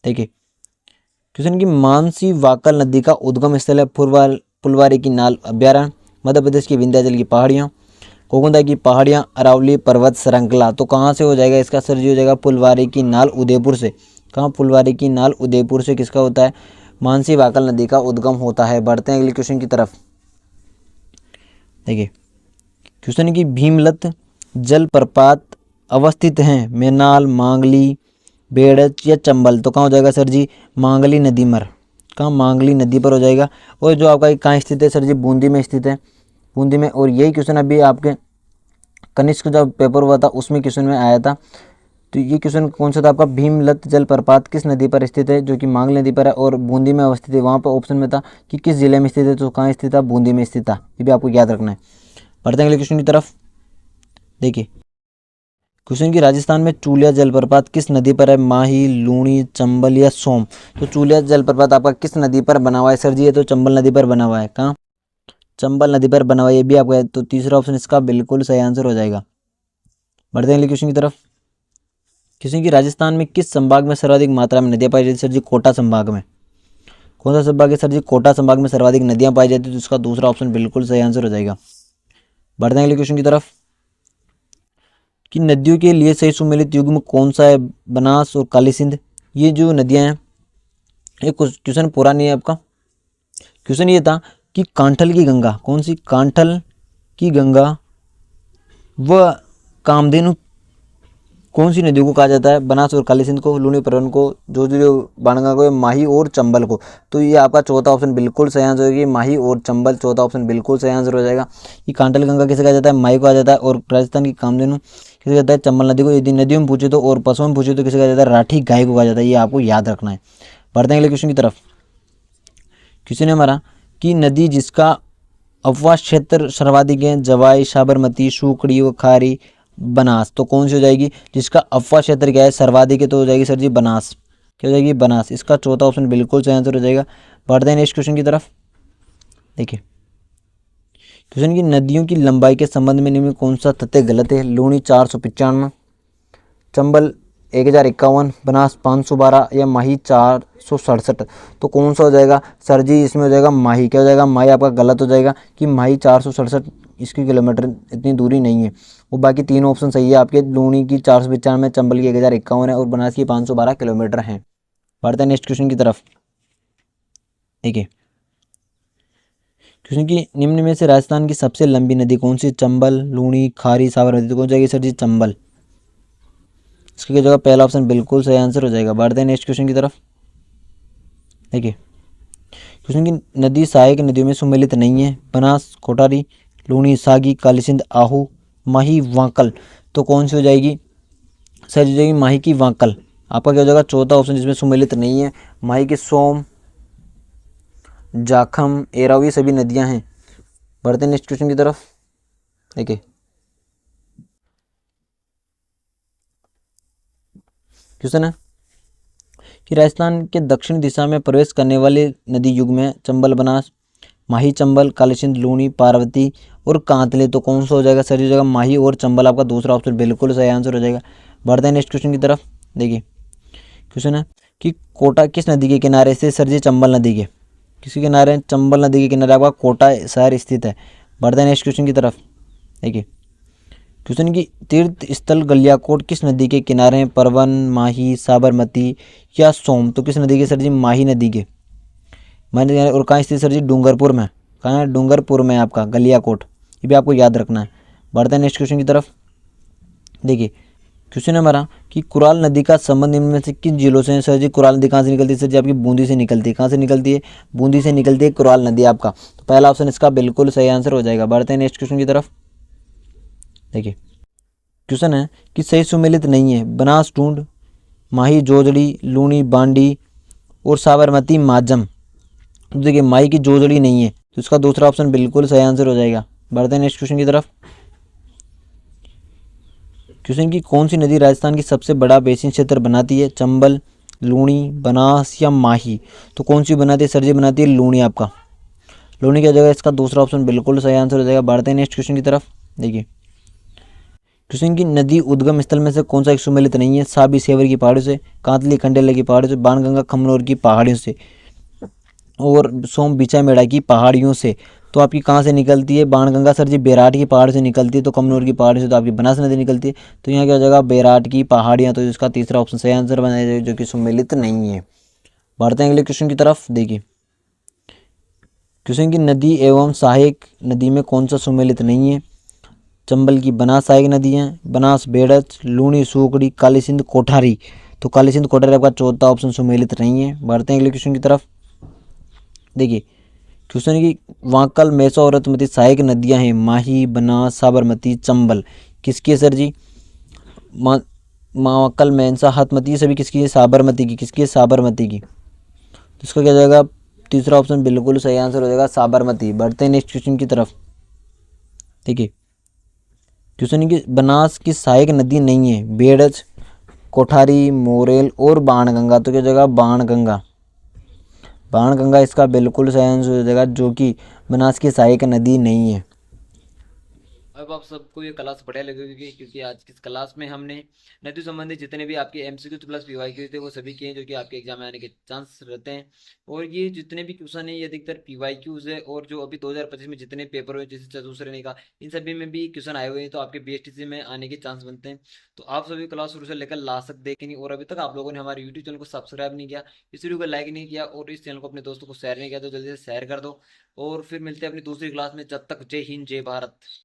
देखिए क्वेश्चन की मानसी वाकल नदी का उद्गम स्थल है? फुलवारी की नाल अभ्यारण्य, मध्य प्रदेश की विंध्याचल की पहाड़ियाँ, कोकुंदा की पहाड़ियाँ, अरावली पर्वत श्रृंखला। तो कहाँ से हो जाएगा इसका सर जी? हो जाएगा फुलवारी की नाल, उदयपुर से। कहाँ? फुलवारी की नाल, उदयपुर से किसका होता है? मानसी वाकल नदी का उद्गम होता है। बढ़ते हैं अगले क्वेश्चन की तरफ। देखिए क्वेश्चन की भीमलत जलप्रपात अवस्थित हैं? मेनाल, मांगली, बेड़च या चंबल। तो कहाँ हो जाएगा सर जी? मांगली नदी पर। कहाँ? मांगली नदी पर हो जाएगा। और जो आपका कहाँ स्थित है सर जी? बूंदी में स्थित है। बूंदी में। और यही क्वेश्चन अभी आपके कनिष्क जब पेपर हुआ था उसमें क्वेश्चन में आया था। तो ये क्वेश्चन कौन सा था आपका? भीमलत जलप्रपात किस नदी पर स्थित है? जो कि मांगली नदी पर है और बूंदी में अवस्थित है। वहाँ पर ऑप्शन में था कि किस जिले में स्थित है, तो कहाँ स्थित था? बूंदी में स्थित था। ये भी आपको याद रखना है। बढ़ते हैं अगले क्वेश्चन की तरफ। देखिए क्वेश्चन की राजस्थान में चूलिया जलप्रपात किस नदी पर है? माही, लूणी, चंबल या सोम। तो चूलिया जलप्रपात आपका किस नदी पर बना हुआ है सर जी? ये तो चंबल नदी पर बना हुआ है। कहाँ? चंबल नदी पर बना हुआ है। ये भी आपका, तो तीसरा ऑप्शन इसका बिल्कुल सही आंसर हो जाएगा। बढ़ते हैं अगले क्वेश्चन की तरफ। क्वेश्चन की राजस्थान में किस संभाग में सर्वाधिक मात्रा में नदियाँ पाई जाती है सर जी? कोटा संभाग में। कौन सा संभाग है सर जी? कोटा संभाग में सर्वाधिक नदियाँ पाई जाती है। तो इसका दूसरा ऑप्शन बिल्कुल सही आंसर हो जाएगा। बढ़ते हैं अगले क्वेश्चन की तरफ कि नदियों के लिए सही सुमेलित युग्म कौन सा है? बनास और काली सिंध। ये जो नदियां हैं, ये कुछ क्वेश्चन पुरानी है आपका। क्वेश्चन ये था कि कांठल की गंगा कौन सी? कांठल की गंगा व कामधेनु कौन सी नदियों को कहा जाता है? बनास और काली सिंध को, लूनी, परवन को, जोजिलो, बाणगंगा को, माही और चंबल को। तो ये आपका चौथा ऑप्शन बिल्कुल सही आंसर होगी, माही और चंबल। चौथा ऑप्शन बिल्कुल सही आंसर हो जाएगा। कि कांठल गंगा किसे कहा जाता है? माही को कहा जाता है। और राजस्थान की कामधेनु किसे कहता है? चंबल नदी को। यदि नदियों में पूछे तो, और पशुओं में पूछे तो किसे कहा जाता है? राठी गाय को कहा जाता है। ये आपको याद रखना है। बढ़ते हैं अगले क्वेश्चन की तरफ। क्वेश्चन है हमारा कि नदी जिसका अपवास क्षेत्र सर्वाधिक है? जवाई, साबरमती, सूकड़ी व खारी, बनास। तो कौन सी हो जाएगी? जिसका अपवास क्षेत्र क्या है? सर्वाधिक है। तो हो जाएगी सर जी बनास। क्या हो जाएगी? बनास। इसका चौथा ऑप्शन बिल्कुल सही आंसर हो जाएगा। बढ़ते हैं नेक्स्ट क्वेश्चन की तरफ। देखिए क्वेश्चन की नदियों की लंबाई के संबंध में निम्न कौन सा तथ्य गलत है? लूनी 495, चंबल 1051, बनास 512 या माही 467। तो कौन सा हो जाएगा सर जी? इसमें हो जाएगा माही। क्या हो जाएगा? माही आपका गलत हो जाएगा कि माही 467 इसकी किलोमीटर इतनी दूरी नहीं है। वो बाकी 3 ऑप्शन सही है आपके। लूनी की 495, चंबल की 1051 है और बनास की 512 किलोमीटर है। बढ़ते हैं नेक्स्ट क्वेश्चन की तरफ। देखिए क्वेश्चन की निम्न में से राजस्थान की सबसे लंबी नदी कौन सी? चंबल, लूणी, खारी, साबरमती। तो कौन जाएगी सर जी? चंबल। इसकी जगह पहला ऑप्शन बिल्कुल सही आंसर हो जाएगा। बढ़ते हैं नेक्स्ट क्वेश्चन की तरफ। देखिए क्वेश्चन की नदी सहायक नदियों में सम्मिलित नहीं है। बनास, कोटारी, लूणी, सागी, काली सिंध, आहू, माही, वांकल। तो कौन सी हो जाएगी सर जी? हो जाएगी माही की वांकल। आपका क्या हो जाएगा चौथा ऑप्शन जिसमें सम्मिलित नहीं है? माही की सोम, जाखम, एराव, ये सभी नदियां हैं। बढ़ते हैं नेक्स्ट क्वेश्चन की तरफ। देखिए क्वेश्चन है कि राजस्थान के दक्षिण दिशा में प्रवेश करने वाले नदी युग में चंबल, बनास, माही, चंबल, काली सिंध, लूणी, पार्वती और कांतले। तो कौन सा हो जाएगा सर जी? हो जाएगा माही और चंबल। आपका दूसरा ऑप्शन बिल्कुल सही आंसर हो जाएगा। बढ़ते हैं नेक्स्ट क्वेश्चन की तरफ। देखिए क्वेश्चन है कि कोटा किस नदी के किनारे से सर जी? चंबल नदी के किसके किनारे? चंबल नदी के किनारे आपका कोटा शहर स्थित है। बढ़ते हैं नेक्स्ट क्वेश्चन की तरफ। देखिए क्वेश्चन की तीर्थ स्थल गलियाकोट किस नदी के किनारे हैं? परवन, माही, साबरमती या सोम। तो किस नदी के सर जी? माही नदी के। माही नदी और कहाँ स्थित सर जी? डूंगरपुर में। कहाँ है? डूंगरपुर में आपका गलियाकोट। ये भी आपको याद रखना है। बढ़ते हैं नेक्स्ट क्वेश्चन की तरफ। देखिए क्वेश्चन है हमारा कि कुराल नदी का संबंध निम्न में से किन जिलों से है सर जी? कुराल नदी कहाँ से निकलती है सर जी? आपकी बूंदी से निकलती है। कहाँ से निकलती है? बूंदी से निकलती है कुराल नदी आपका। तो पहला ऑप्शन इसका बिल्कुल सही आंसर हो जाएगा। बढ़ते हैं नेक्स्ट क्वेश्चन की तरफ। देखिए क्वेश्चन है कि सही सुमेलित नहीं है। बनास, टूंड, माही, जोजड़ी, लूणी, बांडी और साबरमती, माजम। तो देखिए माही की जोजड़ी नहीं है, तो इसका दूसरा ऑप्शन बिल्कुल सही आंसर हो जाएगा। बढ़ते हैं नेक्स्ट क्वेश्चन की तरफ। क्वेश्चन की कौन सी नदी राजस्थान की सबसे बड़ा बेसिन क्षेत्र बनाती है? चंबल, लूणी, बनास या माही। तो कौन सी बनाती है सर जी? बनाती है लूणी आपका। लूणी की जगह इसका दूसरा ऑप्शन बिल्कुल सही आंसर हो जाएगा। बढ़ते हैं नेक्स्ट क्वेश्चन की तरफ। देखिए क्वेश्चन की नदी उद्गम स्थल में से कौन सा एक सुमेलित नहीं है? साबी सेवर की पहाड़ियों से, कांतली खंडेला की पहाड़ियों से, बाणगंगा खमनोर की पहाड़ियों से और सोम बिचा मेड़ा की पहाड़ियों से। तो आपकी कहाँ से निकलती है? बाणगंगा सर जी बेराट की पहाड़ से निकलती है। तो कमनौर की पहाड़ी से तो आपकी बनास नदी निकलती है। तो यहाँ क्या हो जाएगा? बेराट की पहाड़ियाँ। तो इसका तीसरा ऑप्शन सही आंसर बनाया जो कि सुमेलित नहीं है। बढ़ते हैं अगले क्वेश्चन की तरफ। देखिए क्वेश्चन की नदी एवं सहायक नदी में कौन सा सुमेलित नहीं है? चंबल की बनास सहायक नदी है, बनास, बेड़च, लूणी, सूकड़ी, काली सिंध, कोठारी। तो काली सिंध, कोठारी आपका चौथा ऑप्शन सुमेलित नहीं है। बढ़ते हैं अगले क्वेश्चन की तरफ। देखिए क्वेश्चन की वांकल, मेसो और रतमती सहायक नदियां हैं। माही, बनास, साबरमती, चंबल। किसकी है सर जी? वांकल, मेंसा, हतमती, ये सभी किसकी है? साबरमती की। किसकी है? साबरमती की। तो इसका क्या जाएगा? तीसरा ऑप्शन बिल्कुल सही आंसर हो जाएगा, साबरमती। बढ़ते हैं नेक्स्ट क्वेश्चन की तरफ। देखिए क्वेश्चन की बनास की सहायक नदी नहीं है। बेड़च, कोठारी, मोरेल और बाणगंगा। तो क्या जगह? बाणगंगा। बाणगंगा इसका बिल्कुल सही आंसर हो जाएगा, जो कि बनास की सहायक नदी नहीं है। अब आप सबको ये क्लास बढ़िया लगेगी, क्योंकि आज की इस क्लास में हमने नदी संबंधित जितने भी आपके एमसीक्यू प्लस पीवाईक्यू थे वो सभी किए, जो कि आपके एग्जाम में आने के चांस रहते हैं। और ये जितने भी क्वेश्चन है ये अधिकतर पीवाईक्यूज है, और जो अभी 2025 में जितने पेपर हुए जैसे चतुश्रेणी का, इन सभी में भी क्वेश्चन आए हुए हैं, तो आपके बीएसटीसी में आने के चांस बनते हैं। तो आप सभी क्लास शुरू से लेकर लास्ट तक देखेंगे। और अभी तक आप लोगों ने हमारे यूट्यूब चैनल को सब्सक्राइब नहीं किया, इस वीडियो को लाइक नहीं किया और इस चैनल को अपने दोस्तों को शेयर नहीं किया, तो जल्दी से शेयर कर दो। और फिर मिलते हैं अपनी दूसरी क्लास में। जब तक जय हिंद, जय भारत।